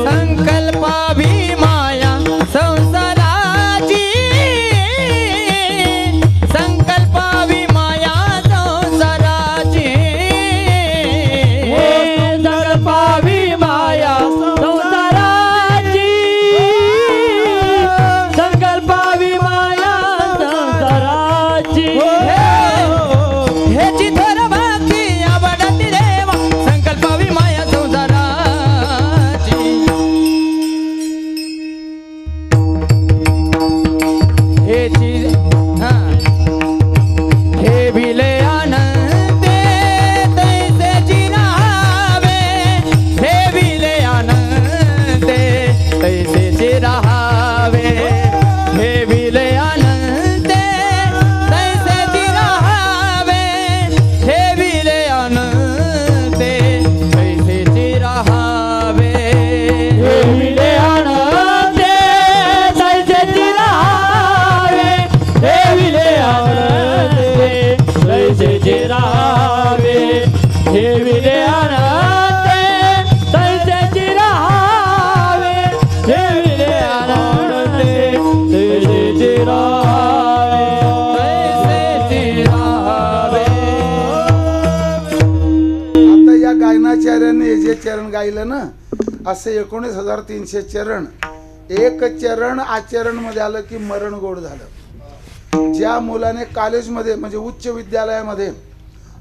संकल्पावी माया संसाराची, संकल्पावी माया संसाराची, संकल्पावी माया संसाराची, संकल्पावी माया संसाराची, हेची थोर भक्ती आवडते देवा, संकल्पावी माया संसाराची. हेची हा हे विले आनंदे तैसेची राहावे, हे विले आनंदे तैसेची राहावे, हे विले आनंदे तैसेची राहावे, हे विले आनंदे तैसेची राहावे, हे विले आनंदे तैसेची राहावे, हे विले आनंदे तैसेची राहावे, हे विले आनंदे तैसेची राहावे, हे विले आनंदे तैसेची राहावे, तैसेची राहावे. आता या गायनाचार्याने हे जे चरण गायलं ना, असे 19,300 चरण. एक चरण आचरण मध्ये आलं की मरण गोड झालं. ज्या मुलाने कॉलेजमध्ये म्हणजे उच्च विद्यालयामध्ये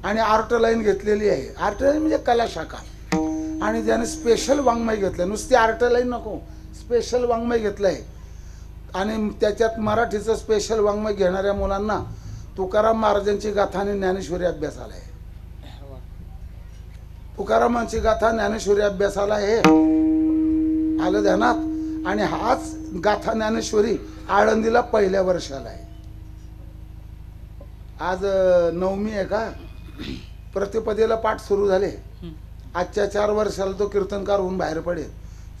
आणि आर्ट लाईन घेतलेली आहे, आर्ट लाईन म्हणजे कला शाखा, आणि ज्याने स्पेशल वाङ्मय घेतलं, नुसती आर्ट लाईन नको, स्पेशल वाङ्मय घेतलंय, आणि त्याच्यात मराठीचं स्पेशल वाङ्मय घेणाऱ्या मुलांना तुकाराम महाराजांची गाथा आणि ज्ञानेश्वरी अभ्यासाला आहे. तुकारामांची गाथा ज्ञानेश्वरी अभ्यासाला हे आलं ध्यानात. आणि हाच गाथा ज्ञानेश्वरी आळंदीला पहिल्या वर्षाला आहे. आज नवमी आहे का, प्रतिपदेला पाठ सुरू झाले. आजच्या 4 वर्षाला तो कीर्तनकार होऊन बाहेर पडेल.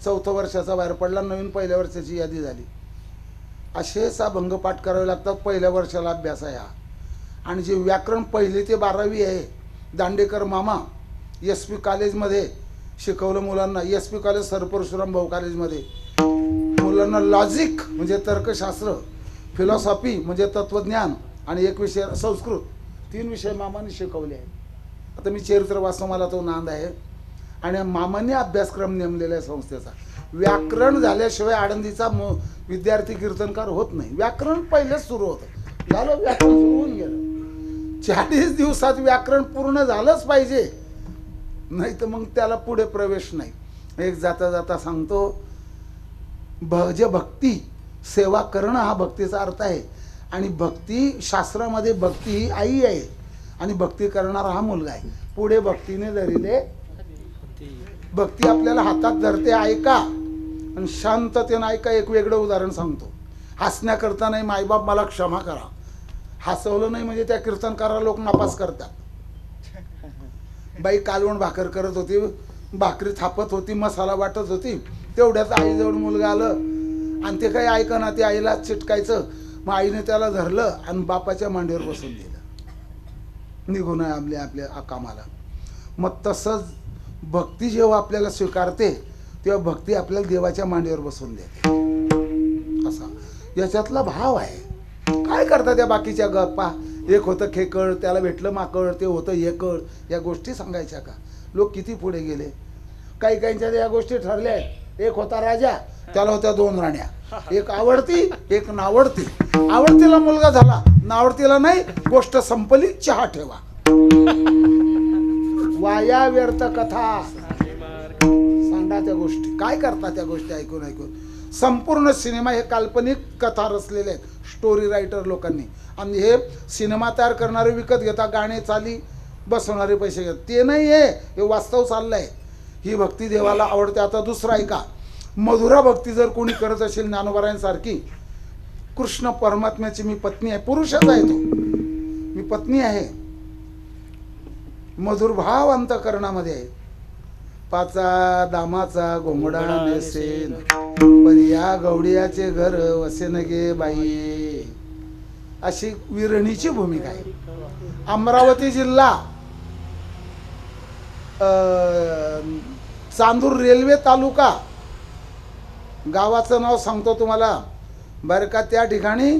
4थ्या वर्षाचा बाहेर पडला, नवीन पहिल्या वर्षाची यादी झाली. असेच अभंग पाठ करावे लागतात. पहिल्या वर्षाला अभ्यास आहे हा. आणि जे व्याकरण 1ली ते 12वी आहे दांडेकर मामा SP कॉलेजमध्ये शिकवलं मुलांना. SP कॉलेज सरपरशुराम भाऊ कॉलेजमध्ये मुलांना लॉजिक म्हणजे तर्कशास्त्र, फिलॉसॉफी म्हणजे तत्वज्ञान आणि एक विषय संस्कृत 3 विषय मामाने शिकवले आहे. आता मी चरित्र वाचतो, मला तो नांद आहे. आणि मामाने अभ्यासक्रम नेमलेला आहे संस्थेचा. व्याकरण झाल्याशिवाय आळंदीचा विद्यार्थी कीर्तनकार होत नाही. व्याकरण पहिलेच सुरू होतं, झालं व्याकरण सुरू होऊन गेलं. 40 दिवसात व्याकरण पूर्ण झालंच पाहिजे, नाही तर मग त्याला पुढे प्रवेश नाही. एक जाता जाता सांगतो, भज भक्ती सेवा करणं हा भक्तीचा अर्थ आहे. आणि भक्ती शास्त्रामध्ये भक्ती ही आई आहे आणि भक्ती करणारा हा मुलगा आहे. पुढे भक्तीने धरिले भक्ती आपल्याला हातात धरते, ऐका आणि शांततेने ऐका. एक वेगळं उदाहरण सांगतो. हसण्याकरता नाही, मायबाप मला क्षमा करा, हसवलं नाही म्हणजे त्या कीर्तनकाराला लोक नापास करतात. बाई कालवण भाकर करत होती, भाकरी थापत होती, मसाला वाटत होती, तेवढ्याच आईजवळ मुलगा आलं आणि ते काही ऐकना, ते आईला चिटकायचं. मग आईने त्याला धरलं आणि बापाच्या मांडीवर बसून दिलं, निघून आपल्या कामाला. मग तसंच भक्ती जेव्हा आपल्याला स्वीकारते तेव्हा भक्ती आपल्याला देवाच्या मांडीवर बसून देते. असा याच्यातला भाव आहे. काय करता त्या बाकीच्या गप्पा, एक होतं खेकळ, त्याला भेटलं माकळ, ते होतं हेकळ, या गोष्टी सांगायच्या का? लोक किती पुढे गेले. काही काहींच्या या गोष्टी ठरल्या आहेत. एक होता राजा, त्याला होत्या 2 राण्या, एक आवडती एक नावडती. आवडतीला मुलगा झाला, नावडतीला नाही, गोष्ट संपली, चहा ठेवा. वाया व्यर्थ कथा सांगा. त्या गोष्टी काय करता, त्या गोष्टी ऐकून ऐकून संपूर्ण सिनेमा हे काल्पनिक कथा रचलेले आहेत स्टोरी रायटर लोकांनी. आणि हे सिनेमा तयार करणारे विकत घेता, गाणे चाली बसवणारे पैसे घेतात. ते नाही आहे, हे वास्तव चाललंय. ही भक्ती देवाला आवडते. आता दुसरा ऐका, मधुरा भक्ती जर कोणी करत असेल ज्ञानोबारायांसारखी, कृष्ण परमात्म्याची मी पत्नी आहे, पुरुषच आहे तो, मी पत्नी आहे, मधुर भाव अंतकरणामध्ये आहे. पाचा दामाचा घोंगडा नेसेन, परिया गवडियाचे घर वसेन गे बाई, अशी विरणीची भूमिका आहे. अमरावती जिल्हा चांदूर रेल्वे तालुका, गावाचं नाव सांगतो तुम्हाला बरं का. त्या ठिकाणी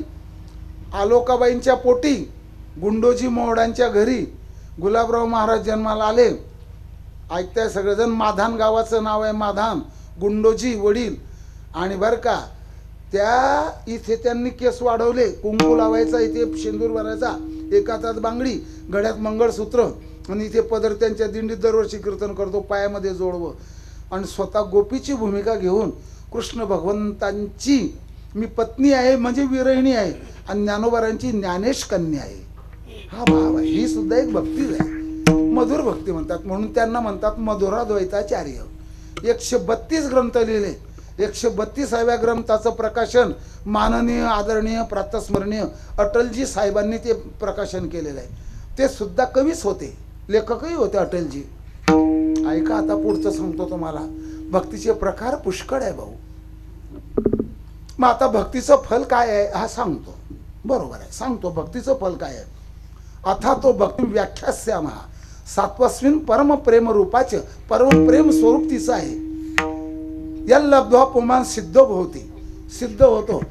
आलोकाबाईंच्या पोटी गुंडोजी मोहडांच्या घरी गुलाबराव महाराज जन्माला आले. ऐकताय सगळेजण. माधान गावाचं नाव आहे, माधान, गुंडोजी वडील. आणि बरं का त्या इथे त्यांनी केस वाढवले, कुंकू लावायचा, इथे शेंदूर भरायचा, एका हातात बांगडी, गळ्यात मंगळसूत्र आणि इथे पदर. त्यांच्या दिंडीत दरवर्षी कीर्तन करतो, पायामध्ये जोडवं. आणि स्वतः गोपीची भूमिका घेऊन कृष्ण भगवंतांची मी पत्नी आहे म्हणजे विरहिणी आहे, आणि ज्ञानोबारांची ज्ञानेश कन्या आहे. हा भाव आहे. ही सुद्धा एक भक्तीच आहे. मधुर भक्ती म्हणतात, म्हणून त्यांना म्हणतात मधुराद्वैताचार्य. 132 ग्रंथ लिहिले. 132व्या ग्रंथाचं प्रकाशन माननीय आदरणीय प्रातस्मरणीय अटलजी साहेबांनी ते प्रकाशन केलेलं आहे. ते सुद्धा कवीच होते, लेखकही होते अटलजी. ऐका आता पुढचं सांगतो तुम्हाला. भक्तीचे प्रकार पुष्कळ आहे भाऊ. मग आता भक्तीचं फल काय आहे हा सांगतो. बरोबर आहे, सांगतो भक्तीचं फल काय आहे. अथा तो भक्ती व्याख्यास्यामः, 7वें परम प्रेम रूपाचे परम प्रेम स्वरूप तिचं आहे. यल् लब्ध्वा पुमान सिद्ध भवती, सिद्ध होतो.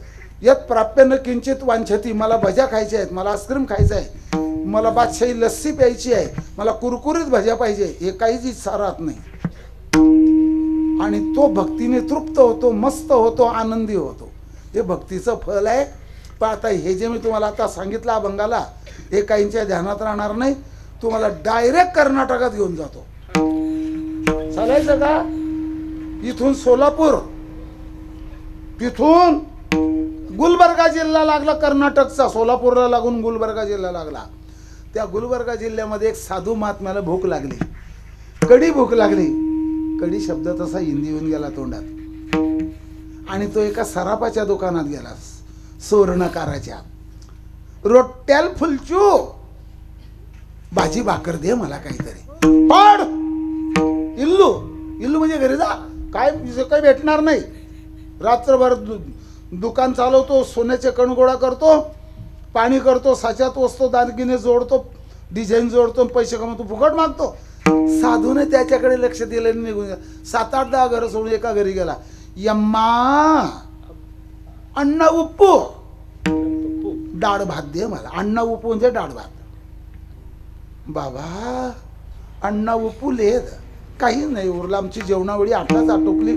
यत प्राप्य किंचित वांछती, मला भज्या खायच्या आहेत, मला आईस्क्रीम खायचं आहे, मला बादशाही लस्सी प्यायची आहे, मला कुरकुरीत भज्या पाहिजे, हे काहीच इच्छा राहत नाही. आणि तो भक्तीने तृप्त होतो, मस्त होतो, आनंदी होतो. हे भक्तीचं फल आहे. पण आता हे जे मी तुम्हाला आता सांगितलं अभंगाला, हे काहींच्या ध्यानात राहणार नाही. तुम्हाला डायरेक्ट कर्नाटकात घेऊन जातो. चालायचं का? इथून सोलापूर, तिथून गुलबर्गा जिल्हा लागला कर्नाटकचा, सोलापूरला लागून गुलबर्गा जिल्हा लागला. त्या गुलबर्गा जिल्ह्यामध्ये एक साधू महात्म्याला भूक लागली, कडी भूक लागली. कडी शब्द तसा हिंदी येऊन गेला तोंडात. आणि तो एका सरापाच्या दुकानात गेला, सुवर्णकाराच्या. रोट्याल फुलचू, भाजी भाकर दे मला काहीतरी. पड इल्लू, इल्लू म्हणजे घरी जा, काय काही भेटणार नाही. रात्रभर दुकान चालवतो, सोन्याचे कण गोळा करतो पाणी करतो, साच्यात वसतो, दानगिने जोडतो, डिझाईन जोडतो, पैसे कमवतो, फुकट मागतो. साधूने त्याच्याकडे लक्ष दिलं आणि निघून गेला. 7-8-10 घरं सोडून एका घरी गेला. यम्मा अण्णा उप्पू डाळ भात दे मला. अण्णा उप्पू म्हणजे डाळ भात. बाबा अण्णा उप्पू लेद काही नाही उरलं. आमची जेवणावळी आताच आटोपली.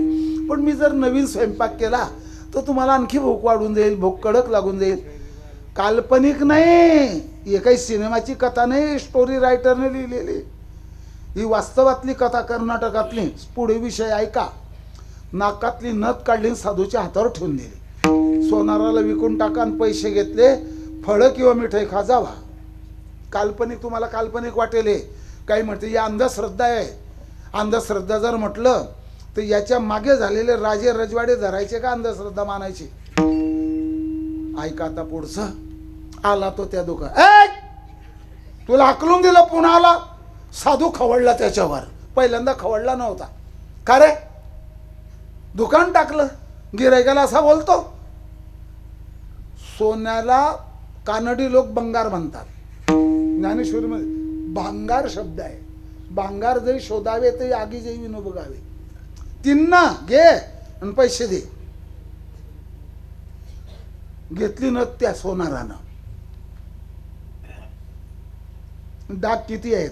पण मी जर नवीन स्वयंपाक केला तर तुम्हाला आणखी भूक वाढून जाईल, भूक कडक लागून जाईल. काल्पनिक नाही, हे काही सिनेमाची कथा नाही, स्टोरी रायटरने लिहिलेली. ही वास्तवातली कथा, कर्नाटकातली. पुढे विषय ऐका. नाकातली नथ काढली, साधूच्या हातावर ठेवून दिली. सोनाराला विकून टाका आणि पैसे घेतले, फळं किंवा मिठाई खा जावा. काल्पनिक तुम्हाला काल्पनिक वाटेल हे. काही म्हणते ही अंधश्रद्धा आहे. अंधश्रद्धा जर म्हटलं तर याच्या मागे झालेले राजे रजवाडे धरायचे का अंधश्रद्धा मानायची? ऐका आता पुढचं. आला तो त्या दुकान, तुला हाकलून दिलं, पुन्हा आला. साधू खवळला त्याच्यावर. पहिल्यांदा खवळला नव्हता. का रे? दुकान टाकलं. गिरायकाला असा बोलतो. सोन्याला कानडी लोक बंगार म्हणतात. ज्ञानेश्वरीमध्ये भांगार शब्द आहे. भांगार जरी शोधावे तरी आगी जेवी न बघावे. तिन्ना घे आणि पैसे दे. घेतली न त्या सोनारानं. डाग किती आहेत?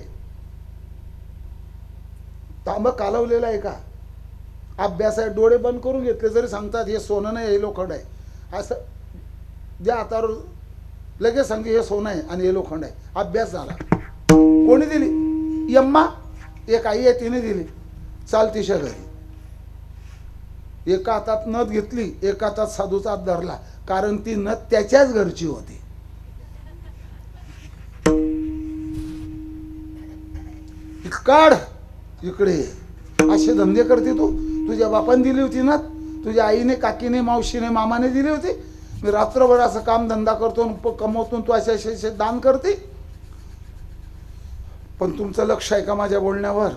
तांब कालवलेला आहे का? अभ्यास आहे. डोळे बंद करून घेतले जरी सांगतात हे सोनं नाही, हे लोखंड आहे. असं ज्या हातावर लगेच सांगते हे सोनं आहे आणि हे लोखंड आहे. अभ्यास झाला. कोणी दिली? यम्मा. एक आई आहे तिने दिली. चाल तिच्या घरी. एका हातात नथ घेतली, एका हातात साधूचा हात धरला. कारण ती नथ त्याच्याच घरची होती. काढ इकडे. असे धंदे करते तू? तुझ्या बापाने दिली होती ना, तुझ्या आईने, काकीने, मावशीने, मामाने दिली होती. मी रात्रभर असं काम धंदा करतो, कमवतो, तू असे असे दान करते. पण तुमचं लक्ष आहे का माझ्या बोलण्यावर?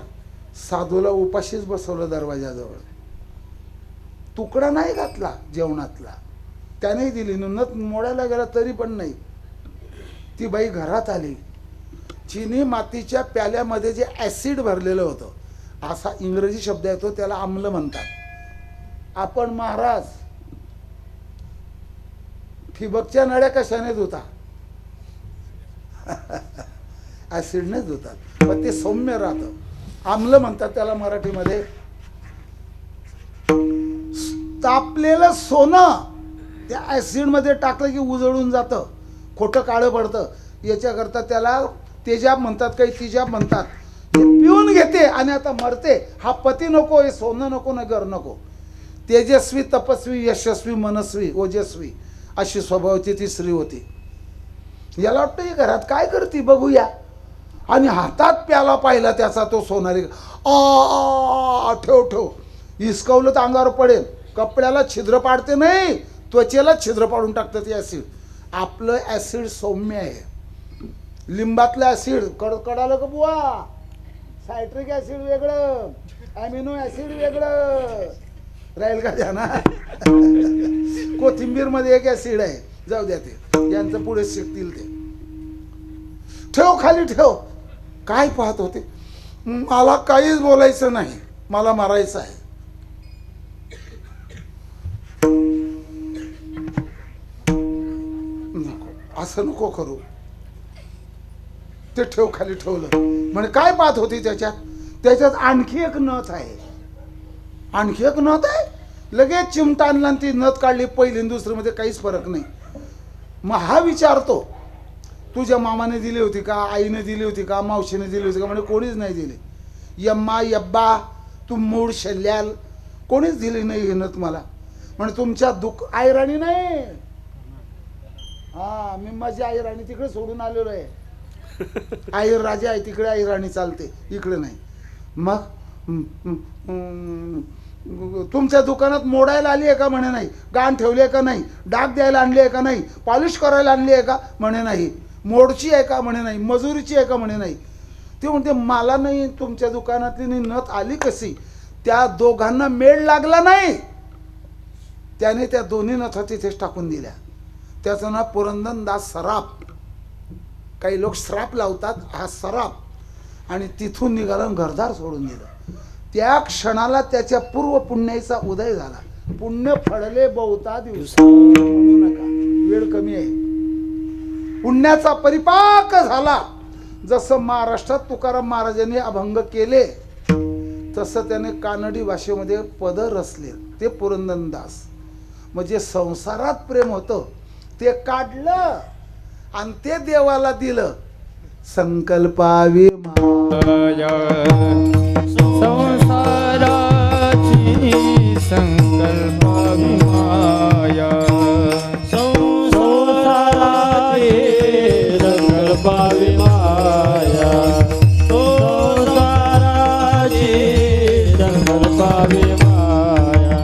साधूला उपाशीच बसवलं दरवाजाजवळ. तुकडा नाही घातला जेवणातला. त्याने दिली. नथ मोडायला गेला तरी पण नाही. ती बाई घरात आली. चिनी मातीच्या प्याल्यामध्ये जे ॲसिड भरलेलं होतं, असा इंग्रजी शब्द येतो, त्याला आम्ल म्हणतात. आपण महाराज ठिबकच्या नळ्या कशाने धुता? ॲसिडने धुतात. पण ते सौम्य राहतं. आम्ल म्हणतात त्याला मराठीमध्ये. तापलेलं सोनं त्या ॲसिडमध्ये टाकलं की उजळून जातं, खोटं काळं पडतं. याच्याकरता त्याला तेजाब म्हणतात, काही तिजाब म्हणतात. हे पिऊन घेते आणि आता मरते. हा पती नको, हे सोनं नको, न घर नको. तेजस्वी, तपस्वी, यशस्वी, मनस्वी, ओजस्वी अशी स्वभावाची ती स्त्री होती. याला वाटतं ही घरात काय करते बघूया. आणि हातात प्याला पाहिला त्याचा तो सोनारी. ठेव ठेव. हिसकवलं तर अंगावर पडेल. कपड्याला छिद्र पाडते नाही, त्वचेला छिद्र पाडून टाकतं ते ॲसिड. आपलं ॲसिड सौम्य आहे. लिंबातलं ॲसिड कडालं का बुवा? सायट्रिक ॲसिड वेगळं, ॲमिनो ॲसिड वेगळं. राहील का द्या. कोथिंबीरमध्ये एक ॲसिड आहे. जाऊ द्या, ते ज्यांचं पुढे शिकतील ते. ठेव खाली ठेव. काय पाहत होते? मला काहीच बोलायचं नाही, मला मारायचं आहे. नको, असं नको करू. ते ठेव खाली ठेवलं. म्हणजे काय पाहत होती त्याच्यात? त्याच्यात आणखी एक नथ आहे. आणखी एक नथ आहे. लगेच चिमटा आणला आणि ती नथ काढली. पहिली आणि दुसरीमध्ये काहीच फरक नाही. मग हा विचारतो, तुझ्या मामाने दिली होती का, आईने दिली होती का, मावशीने दिली होती का? म्हणजे कोणीच नाही दिली. यम्मा, यब्बा, तू मूळ शल्याल, कोणीच दिली नाही ही नथ मला. म्हणजे तुमच्या आईराणी नाही. हा, मी माझी आईराणी तिकडे सोडून आलेलो आहे. आईर राजा आहे तिकडे, आईराणी चालते, इकडे नाही. मग तुमच्या दुकानात मोडायला आली आहे का? म्हणे नाही. गाण ठेवली आहे का? नाही. डाग द्यायला आणली आहे का? नाही. पॉलिश करायला आणली आहे का? म्हणे नाही. मोडची आहे का? म्हणे नाही. मजुरीची आहे का? म्हणे नाही. ते म्हणते मला नाही तुमच्या दुकानातली नाही. नथ आली कशी? त्या दोघांना मेळ लागला नाही. त्याने त्या दोन्ही नथा तिथेच टाकून दिल्या. त्याचं नाव पुरंदरदास सराफ. काही लोक श्राप लावतात, हा सराफ. आणि तिथून निघाला आणि घरदार सोडून दिलं. त्या क्षणाला त्याच्या पूर्व पुण्याचा उदय झाला. पुण्य फळले बहुता दिवस म्हणू नका, वेळ कमी आहे. पुण्याचा परिपाक झाला. जसं महाराष्ट्रात तुकाराम महाराजांनी अभंग केले तसं त्याने कानडी भाषेमध्ये पद रचले. ते पुरंदरदास. म्हणजे संसारात प्रेम होतं ते काढलं आणि ते देवाला दिलं. संकल्पावी संसाराची संकल्पावी माया, संसाराची संकल्पावी माया, संसाराची संकल्पावी माया.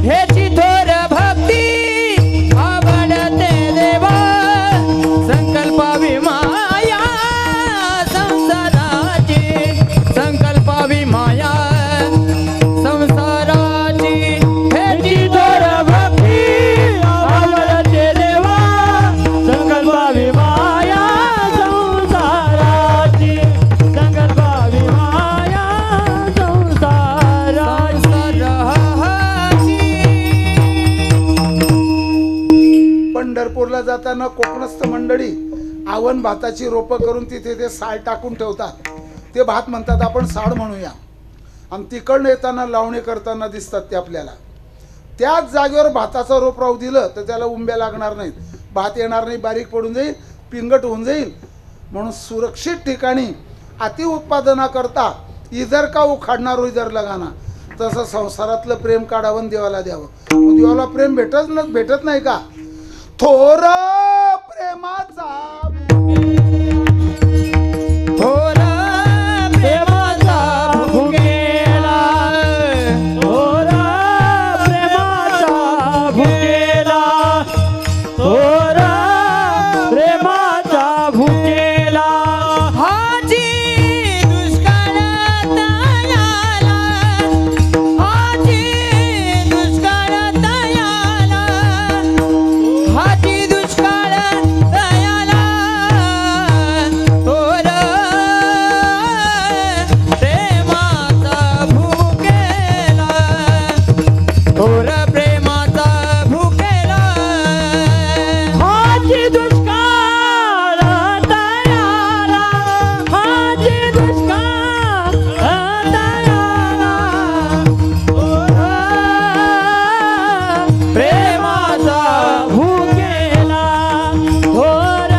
हेची थोर भक्ती आवडते देवा, संकल्पावी माया संसाराची संकल्पावी माया संसाराची. हेची थोर भक्ती आवडते देवा, संकल्पावी माया संसाराची, संकल्पावी माया संसाराची. पंढरपूरला जाताना कोकणस्थ मंडळी आवण भाताची रोपं करून तिथे ते साळ टाकून ठेवतात. ते भात म्हणतात आपण साळ म्हणूया. आणि तिकडनं येताना लावणी करताना दिसतात ते आपल्याला. त्याच जागेवर भाताचं रोप राहू दिलं तर त्याला उंब्या लागणार नाहीत, भात येणार नाही, बारीक पडून जाईल, पिंगट होऊन जाईल. म्हणून सुरक्षित ठिकाणी अति उत्पादना करता इधर का उखाडणार इधर लगाना. तसं संसारातलं प्रेम काढावं आणि देवाला द्यावं. मग देवाला प्रेम भेटत नाही का? थोर प्रेमाचा थोर प्रेमाचा भुकेला, थोर प्रेमाचा भुकेला, थोर प्रेमाचा भुकेला. हाजी दुष्काळात आला, हाजी दुष्काळात आला, हाजी दुष्काळात आला. थोर प्रेमाचा भुकेला, थोर प्रेमाचा भुकेला. हाजी दुष्काळ तयारा, हाजी दुष्काळ तयारा, प्रेमाचा भुकेला, थोर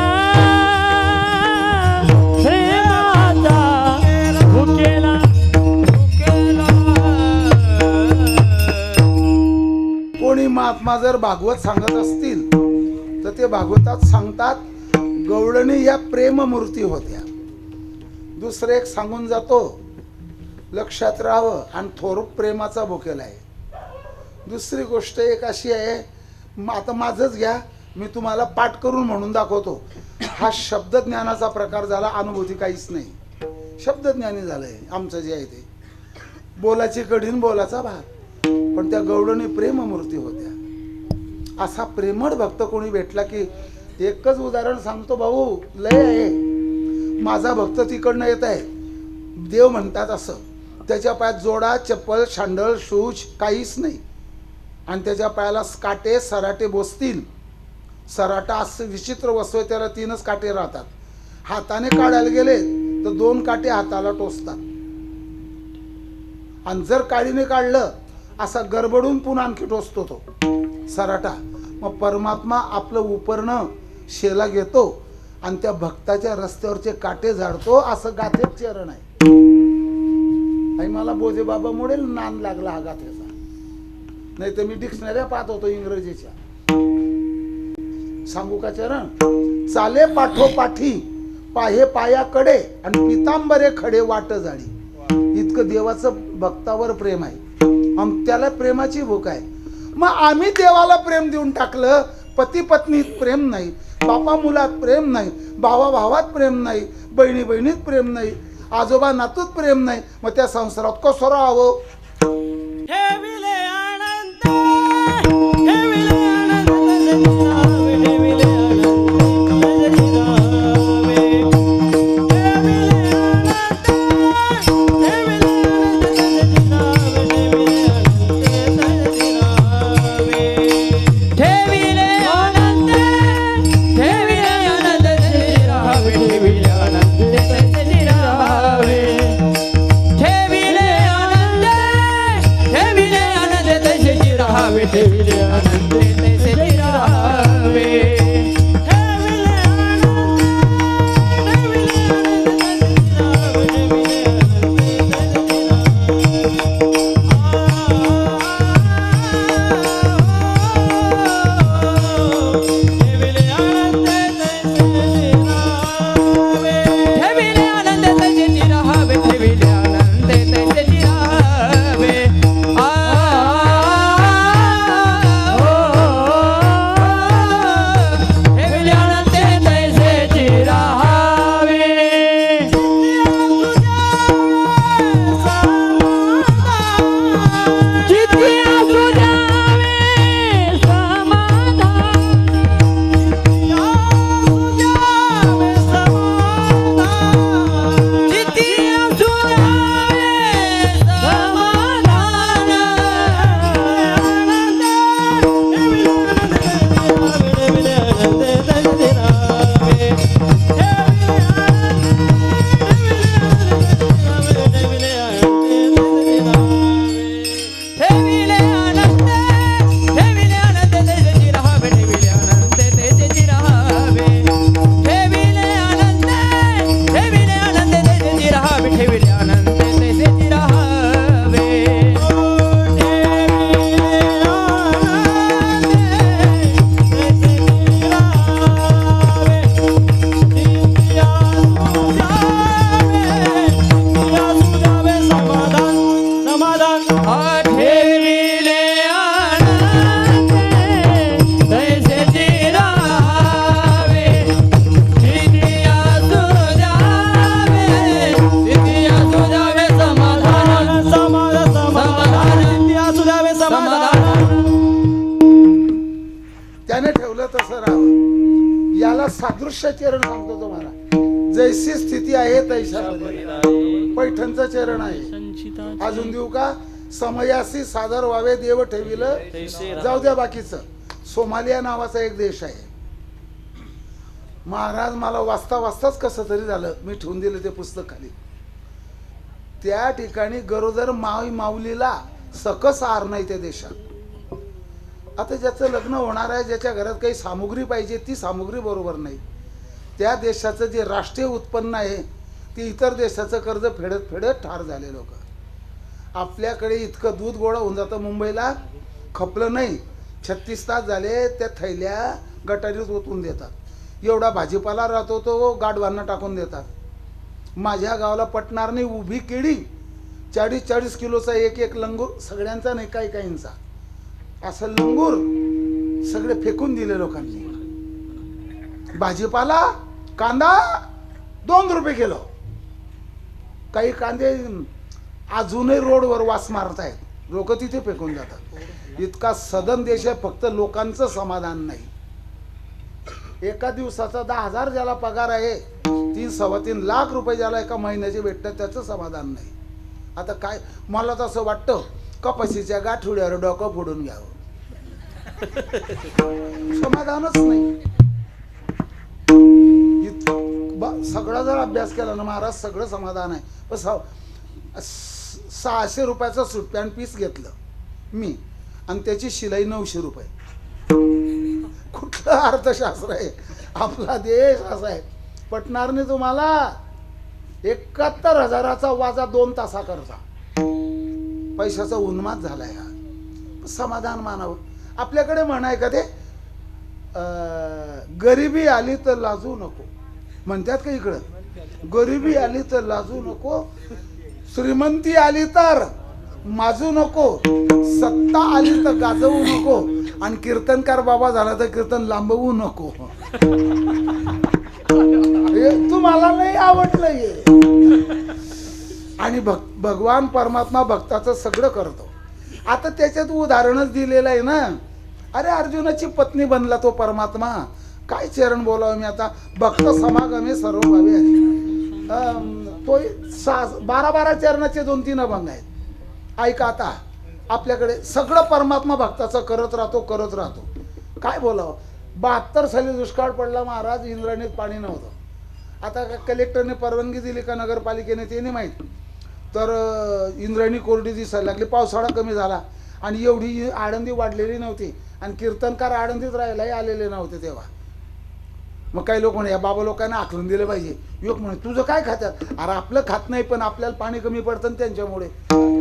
प्रेमाचा भुकेला. कोणी महात्मा जर भागवत सांगत असतील तर ते भागवतात सांगतात गवळणी या प्रेममूर्ती होत्या. दुसरं एक सांगून जातो, लक्षात राहावं. आणि थोर प्रेमाचा भुकेला आहे. दुसरी गोष्ट एक अशी आहे, आता माझंच घ्या, मी तुम्हाला पाठ करून म्हणून दाखवतो. हा शब्दज्ञानाचा प्रकार झाला, अनुभूती काहीच नाही. शब्दज्ञानी झालंय आमचं जे आहे ते. बोलाची कढीन बोलाचा भात. पण त्या गवळणी प्रेममूर्ती होत्या. असा प्रेमळ भक्त कोणी भेटला की एकच उदाहरण सांगतो भाऊ, लय आहे. माझा भक्त तिकडनं येत आहे, देव म्हणतात असं. त्याच्या पायात जोडा, चप्पल, शांडळ, शूज काहीच नाही. आणि त्याच्या पायाला काटे सराटे बोसतील. सराटा असं विचित्र वस्तू आहे, त्याला 3च काटे राहतात. हाताने काढायला गेले तर 2 काटे हाताला टोचतात. आणि जर काळीने काढलं असा गडबडून पुन्हा आणखी टोचतो तो सराटा. मग परमात्मा आपलं उपरणं शेला घेतो आणि त्या भक्ताच्या रस्त्यावरचे काटे झाडतो. असं गाथेत चरण आहे. आणि मला बोधे बाबा मोडेल नान लागला हा गाथेचा. नाही तर मी डिक्शनऱ्या पाहत होतो इंग्रजीच्या. सांगू का चरण? चाले पाठोपाठी, पाहे पायाकडे, आणि पितांबरे खडे वाट जाडी. इतकं देवाचं भक्तावर प्रेम आहे. त्याला प्रेमाची भूक आहे. मग आम्ही देवाला प्रेम देऊन टाकलं. पती पत्नीत प्रेम नाही, बापा मुलात प्रेम नाही, भावा भावात प्रेम नाही, बहिणी बहिणीत प्रेम नाही, आजोबा नातूत प्रेम नाही. मग त्या संसारात कसं राहावं? ठेविले आनंद, ठेविले आनंद, ठेविले ज्याने ठेवलं तसं राहावं. याला सादृश्य चरण सांगतो तुम्हाला. जैसी स्थिती आहे तैसा पैठणचं चरण आहे. अजून देऊ का? समयासी सादर व्हावे देव ठेविलं. जाऊ द्या बाकीचं. सोमालिया नावाचा एक देश आहे. महाराज मला वाचता वाचताच कसं तरी झालं, मी ठेवून दिलं ते पुस्तक खाली. त्या ठिकाणी गरोदर माऊलीला सकस आहार नाही त्या देशात. आता ज्याचं लग्न होणार आहे, ज्याच्या घरात काही सामुग्री पाहिजे, ती सामुग्री बरोबर नाही. त्या देशाचं जे राष्ट्रीय उत्पन्न आहे ते इतर देशाचं कर्ज फेडत फेडत ठार झाले लोक. आपल्याकडे इतकं दूध गोळा होऊन जातं, मुंबईला खपलं नाही, 36 तास झाले त्या थैल्या गटारीत ओतून देतात. एवढा भाजीपाला राहतो तो गाडवांना टाकून देतात. माझ्या गावाला पटणार नाही, उभी केळी 40-40 किलोचा एक लंगूर, सगळ्यांचा नाही, काही काहींचा असं लंगूर सगळे फेकून दिले लोकांनी. भाजीपाला कांदा 2 रुपये किलो. काही कांदे अजूनही रोडवर वास मारतायत, लोक तिथे फेकून जातात. इतका सदन देश आहे, फक्त लोकांचं समाधान नाही. एका दिवसाचा 10,000 ज्याला पगार आहे, 3-3.25 लाख रुपये ज्याला एका महिन्याचे भेटतात, त्याचं समाधान नाही. आता काय, मला तर असं वाटतं कपाशीच्या गाठोड्यावर डोकं फोडून घ्यावं. समाधानच नाही. सगळा जर अभ्यास केला ना महाराज, सगळं समाधान आहे. पण 600 रुपयाचं सूट पॅन्ट पीस घेतलं मी आणि त्याची शिलाई 900 रुपये. कुठलं अर्थशास्त्र आहे? आपला देश असा आहे. पटणार नाही तुम्हाला. 71,000चा वाजा 2 तासाकरता. पैशाचा उन्माद झालाय हा. समाधान मानावं. आपल्याकडे म्हणाय का ते, गरिबी आली तर लाजू नको म्हणतात का इकडं. गरिबी आली तर लाजू नको, श्रीमंती आली तर माजू नको, सत्ता आली तर गाजवू नको, आणि कीर्तनकार बाबा झाला तर कीर्तन लांबवू नको. तुम्हाला नाही आवडलं हे. आणि भगवान परमात्मा भक्ताचं सगळं करतो. आता त्याच्यात उदाहरणच दिलेलं आहे ना. अरे अर्जुनाची पत्नी बनला तो परमात्मा. काय चरण बोलावं मी आता. भक्त समागमे सर्व भावे आहे. तो 12 चरणाचे 2-3 अभंग आहेत. ऐका आता. आपल्याकडे सगळं परमात्मा भक्ताचं करत राहतो. काय बोलावं. 72 साली दुष्काळ पडला महाराज, इंद्रायणीत पाणी नव्हतं. आता कलेक्टरने परवानगी दिली का नगरपालिकेने ते नाही माहीत. तर इंद्रायणी कोरडी दिसायला लागली. पावसाळा कमी झाला आणि एवढी आळंदी वाढलेली नव्हती, आणि कीर्तनकार आळंदीत राहायलाही आलेले नव्हते तेव्हा. मग काही लोक म्हणे या बाबा लोकांना आखलून दिलं पाहिजे. युवक म्हणे तुझं काय खात्यात. अरे आपलं खात नाही, पण आपल्याला पाणी कमी पडतं त्यांच्यामुळे.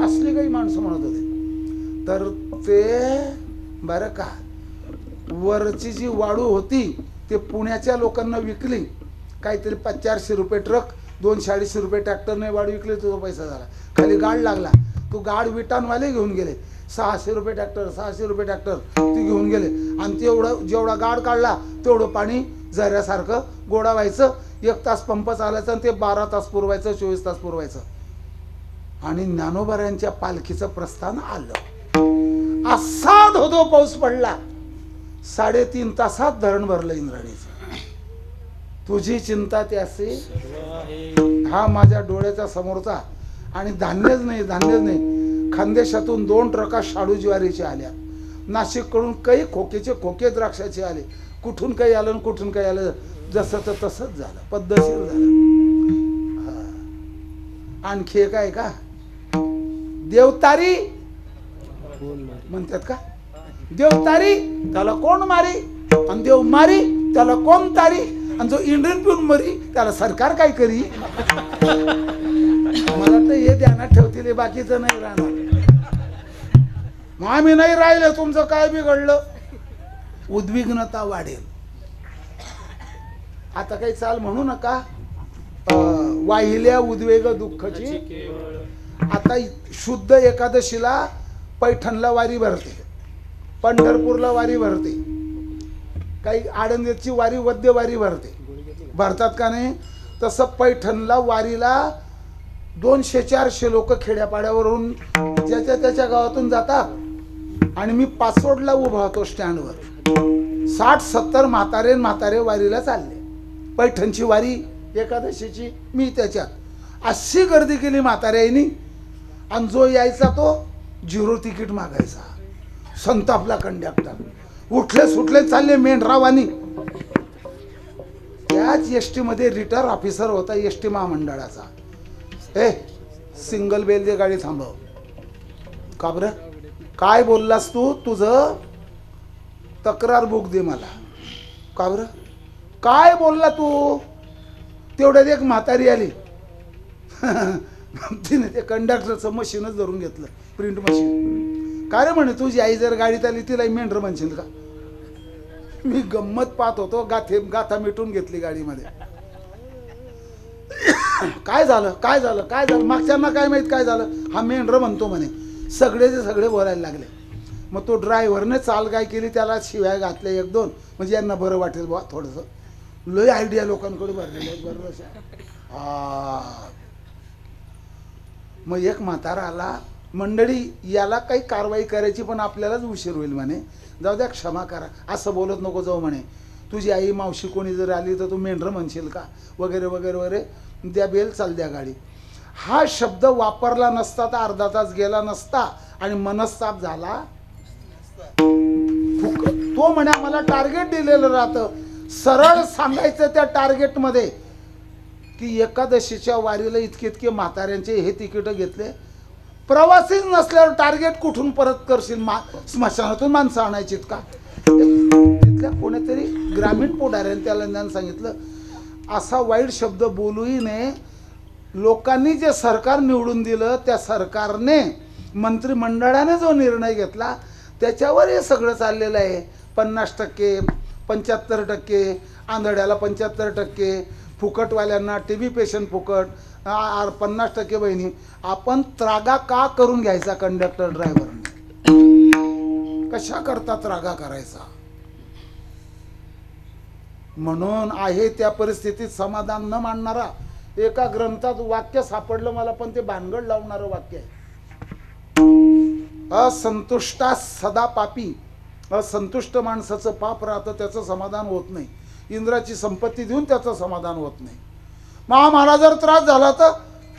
असली काही माणसं म्हणत होते. तर ते बरं का, वरची जी वाळू होती ते पुण्याच्या लोकांना विकली. काहीतरी 400 रुपये ट्रक, 240 रुपये ट्रॅक्टरने वाळू विकली. तुझा पैसा झाला. खाली गाड लागला. तो गाड विटांवाले घेऊन गेले. 600 रुपये ट्रॅक्टर, 600 रुपये ट्रॅक्टर ते घेऊन गेले. आणि तेवढं जेवढा गाड काढला तेवढं पाणी झऱ्यासारखं गोडा व्हायचं. 1 तास पंप चालायचं आणि ते 12 तास पुरवायचं, 24 तास पुरवायचं. आणि ज्ञानोबाऱ्यांच्या पालखीचं प्रस्थान आलं. असा धोधो पाऊस पडला. 3.5 तासात धरण भरलं इंद्रायणीचं. तुझी चिंता त्याशी. हा माझ्या डोळ्याच्या समोरचा. आणि धान्यच नाही. खानदेशातून 2 ट्रका शाडू ज्वारीचे आल्या. नाशिककडून काही खोके द्राक्षाचे आले. कुठून काही आलं आणि कुठून काही आलं, जसं तर तसंच झालं, पद्धतशीर झालं. आणखी एक आहे का, देवतारी म्हणतात का. देवतारी त्याला कोण मारी, आणि देव मारी त्याला कोण तारी, आणि जो इंडियन पिऊन मरी त्याला सरकार काय करी. मला तर हे ध्यानात ठेवतील, बाकीचं नाही राहणार. मग आम्ही नाही राहिलं, तुमचं काय बिघडलं. उद्विग्नता वाढेल. आता काही चाल म्हणू नका. वाहिल्या उद्वेग दुःखाची. आता शुद्ध एकादशीला पैठणला वारी भरते, पंढरपूरला वारी भरते, काही आळंदीची वारी वद्य वारी भरतात का नाही. तसं पैठणला वारीला 200-400 लोक खेड्यापाड्यावरून ज्याच्या त्याच्या गावातून जातात. आणि मी पासवर्डला उभा होतो स्टँडवर. 60-70 म्हातारे वारीला चालले. पैठणची वारी एकादशीची, मी त्याच्यात. अशी गर्दी केली म्हाताऱ्यानी. आणि जो यायचा तो 0 तिकीट मागायचा. संतापला कंडक्टर. उठले सुटले चालले मेंढरावानी. त्याच एस मध्ये रिटायर ऑफिसर होता एस टी महामंडळाचा. सिंगल बेल दे, गाडी थांबव. का बरं? काय बोललास तू? तुझं तक्रार बुक दे मला. का बरं? काय बोलला तू? तेवढ्यात एक म्हातारी आली. तिने ते कंडक्टरचं मशीनच धरून घेतलं, प्रिंट मशीन. काय रे म्हणे, तुझी आई जर गाडीत आली तिला मेंढर म्हणशील का? मी गंमत पाहत होतो. गाथा मिटून घेतली गाडीमध्ये. काय झालं मागच्यांना काय माहित काय झालं. हा मेंढर म्हणतो म्हणे. सगळेचे सगळे बोलायला लागले. मग तो ड्रायव्हरने चाल काय केली, त्याला शिव्या घातल्या 1-2, म्हणजे यांना बरं वाटेल बा थोडंसं. लय आयडिया लोकांकडे भरलेले आहेत बरोबर. मग एक म्हातारा आला. मंडळी, याला काही कारवाई करायची पण आपल्यालाच उशीर होईल म्हणे. जाऊ द्या, क्षमा करा, असं बोलत नको जाऊ म्हणे. तुझी आई मावशी कोणी जर आली तर तू मेंढर म्हणशील का, वगैरे वगैरे वगैरे. द्या बेल, चाल द्या गाडी. हा शब्द वापरला नसता तर अर्धा तास गेला नसता आणि मनस्ताप झाला. तो म्हणे आम्हाला टार्गेट दिलेलं राहतं. सरळ सांगायचं त्या टार्गेटमध्ये की एकादशीच्या वारीला इतके म्हाताऱ्यांचे हे तिकीट घेतले. प्रवासीच नसल्यावर टार्गेट कुठून परत करशील? स्मशानातून माणसं आणायचीत का? तिथल्या कोणीतरी ग्रामीण पुढाऱ्याने त्याला ज्ञान सांगितलं, असा वाईट शब्द बोलूही नये. लोकांनी जे सरकार निवडून दिलं त्या सरकारने, मंत्रिमंडळाने जो निर्णय घेतला त्याच्यावर हे सगळं चाललेलं आहे. 50%, 75%, आंधळ्याला 75%, फुकटवाल्यांना TB पेशंट फुकट, 50% बहिणी. आपण त्रागा का करून घ्यायचा कंडक्टर ड्रायव्हरने? कशा करता त्रागा करायचा? म्हणून आहे त्या परिस्थितीत समाधान न मानणारा. एका ग्रंथात वाक्य सापडलं मला, पण ते भानगड लावणारं वाक्य आहे. असंतुष्टा सदा पापी. असंतुष्ट माणसाचं पाप राहतं, त्याचं समाधान होत नाही. इंद्राची संपत्ती देऊन त्याचं समाधान होत नाही. मग आम्हाला जर त्रास झाला तर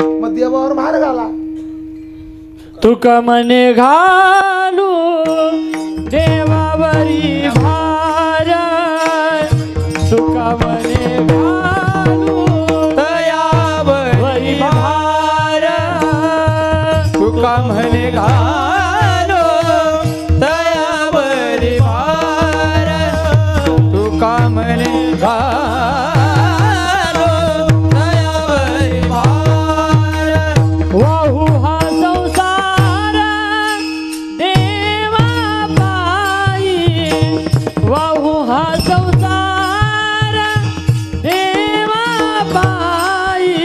मग देवावर भार घाला. तुका मने घालू देवावरी भार, तुका मने घालू दयावरी भार, तुका म्हणे घालो दयावरी भार, तुका म्हणे घालो दयावरी भार. वाहू हा संसार देवा पायी, वाहू हा संसार देवा पायी,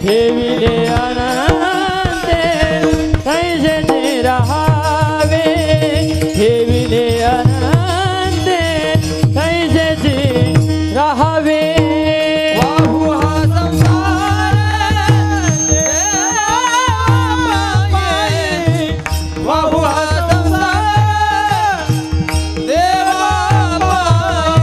ठेविले अनंते कैसे राहावे, ठेविले अनंते कैसे राहावे. वाहू हा संसार देवापायी, वाहू हा संसार देवापायी,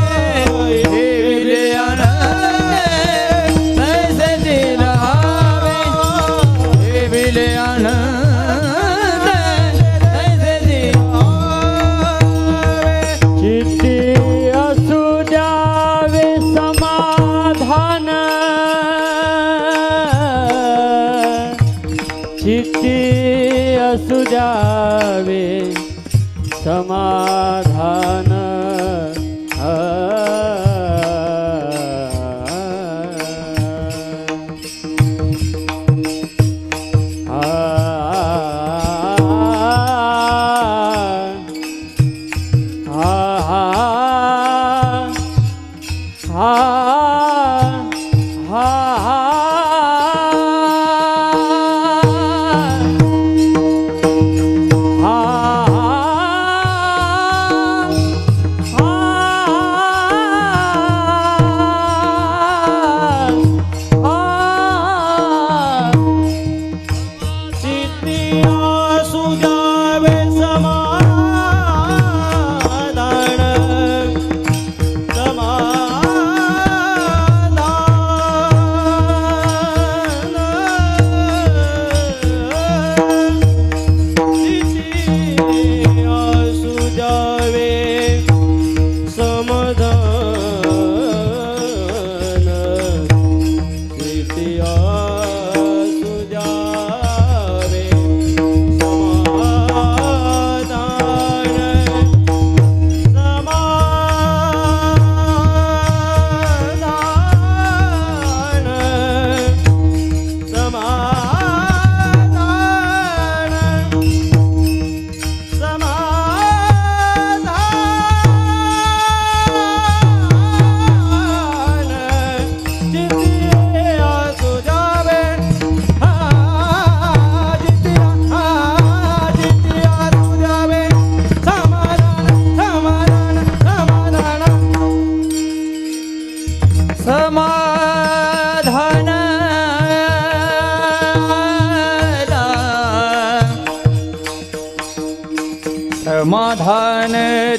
समाधान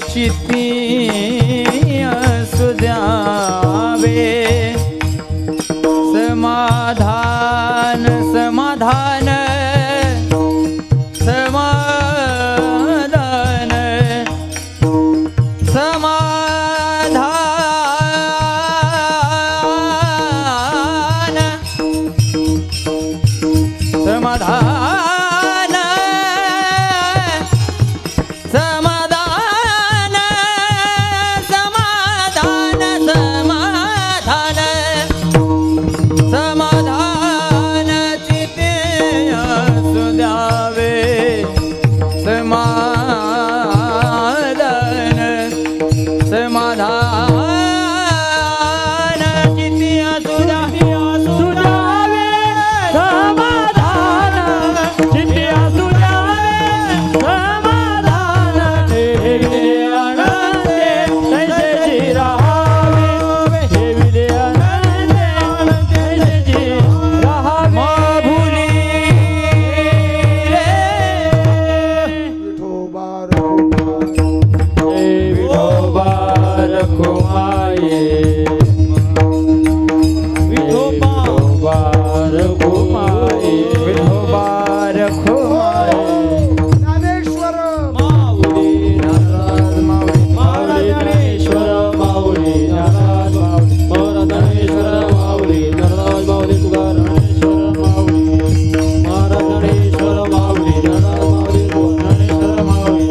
चित्ती असू द्यावे समाधान समाधान समाधान समाधान समाधान समाधान समाधान समाधान समाधान चित्ते असू द्यावे समाधान समाधान चित्ते असू द्यावे समाधान चित्ती असू द्यावे समाधान ठेविले आनंदे तैसेची राहावे ठेविले आनंदे तैसेची राहावे माभुली रे विठोबा विठोबा रखुमाये विठोबा रखुमाये विठोबा रखुमाये ज्ञानेश्वर माऊली नाराज माऊली ज्ञानेश्वर माऊली नाराज माऊली ज्ञानेश्वर माऊली नाराज माऊली तुकारामेश्वर माऊली महाराज ज्ञानेश्वर माऊली नाराज माऊली ज्ञानेश्वर माऊली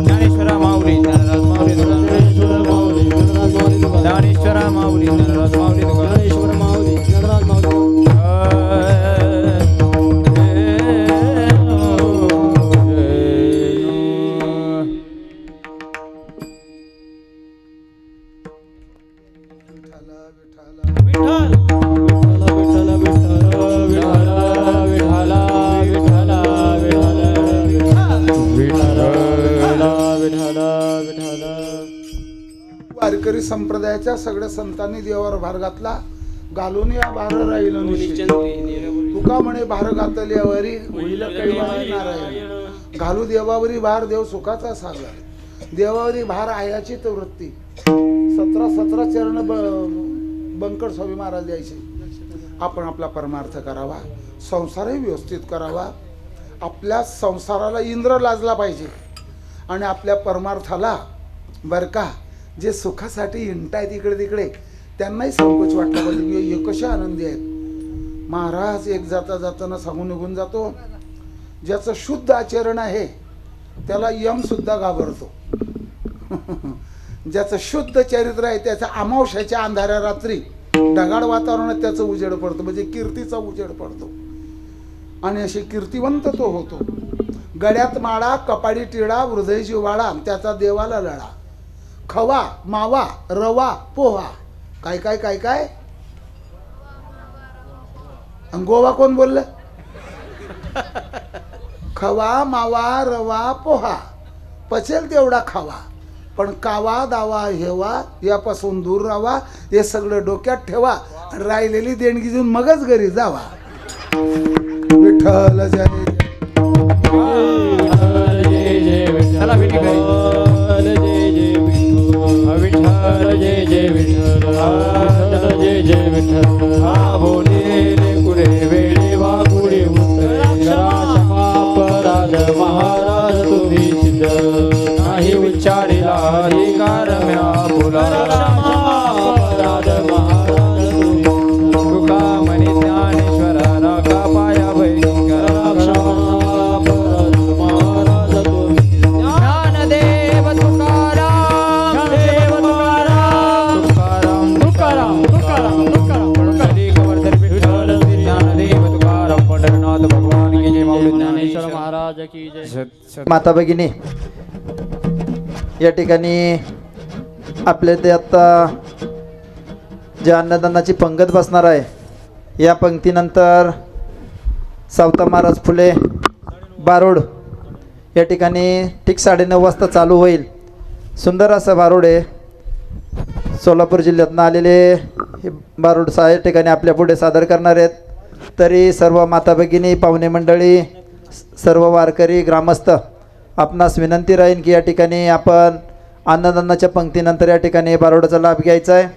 ज्ञानेश्वर माऊली ज्ञानराज माऊली ज्ञानेश्वर माऊली नाराज माऊली ज्ञानेश्वर माऊली ज्ञानराज माऊली ज्ञानेश्वर माऊली नाराज माऊली वारकरी संप्रदायाच्या सगळ्या संतांनी देवावर भार घातला घालून या भार राहील निश्चित. तुका म्हणे भार घातल्यावरी होईल कैवारी नारायण घालू देवावरी भार देव सुखाचा सागर देवावरी भार आयाची तर वृत्ती 17 चरण बंकट स्वामी महाराज द्यायचे. आपण आपला परमार्थ करावा संसारही व्यवस्थित करावा आपल्या संसाराला इंद्र लाजला पाहिजे आणि आपल्या परमार्थाला बरं का जे सुखासाठी हिंडतायत इकडे तिकडे त्यांनाही संकोच वाटला पाहिजे की हे कसे आनंदी आहेत. महाराज एक जाता जाताना सांगून निघून जातो ज्याचं शुद्ध आचरण आहे त्याला यम सुद्धा घाबरतो. ज्याचं शुद्ध चरित्र आहे त्याच्या अमावस्याच्या अंधाऱ्या रात्री ढगाळ वातावरणात त्याचं उजेड पडतो म्हणजे कीर्तीचा उजेड पडतो आणि असे कीर्तिवंत तो होतो. गळ्यात माळा कपाडी टिळा हृदय जिव्हाळा त्याचा देवाला लळा खवा मावा रवा पोहा काय काय काय काय गोवा कोण बोललं खवा मावा रवा पोहा पचेल तेवढा खावा पण कावा दावा हेवा यापासून दूर राहावा हे सगळं डोक्यात ठेवा राहिलेली देणगी देऊन मगच घरी जावा. विठ्ठल जय चला भेटी घरी. विठ्ठल जय जय विठ्ठल जय जय विठ्ठल बोले कुडे वेळे वाकुडे अपराध महाराज तुम्ही सिद्ध नाही उच्चारिला अधिकार म्या बोला अपराध महाराज तुम्ही तुका म्हणे ज्ञानेश्वर राखा पाया भैकर अपराध महाराज तुम्ही ज्ञानदेव तुकाराम देव तुकाराम तुकाराम तुकाराम तुकाराम पंढरी गोवर्धन विठ्ठल श्री ज्ञानदेव तुकाराम पंढरनाथ भगवान की जय. माऊली ज्ञानेश्वर महाराज की जय. माता भगिनी या ठिकाणी आपल्या ते आता जे अन्नदानाची पंगत बसणार आहे या पंक्तीनंतर सावता महाराज फुले बारोड या ठिकाणी ठीक 9:30 वाजता चालू होईल. सुंदर असं बारोड आहे. सोलापूर जिल्ह्यातून आलेले हे बारोड या ठिकाणी आपल्या पुढे सादर करणार आहेत. तरी सर्व माता भगिनी पाहुणे मंडळी सर्व वारकरी ग्रामस्थ आपणास विनंती राहील की या ठिकाणी आपण अन्नदानाच्या पंक्तीनंतर या ठिकाणी बारोडाचा लाभ घ्यायचा आहे.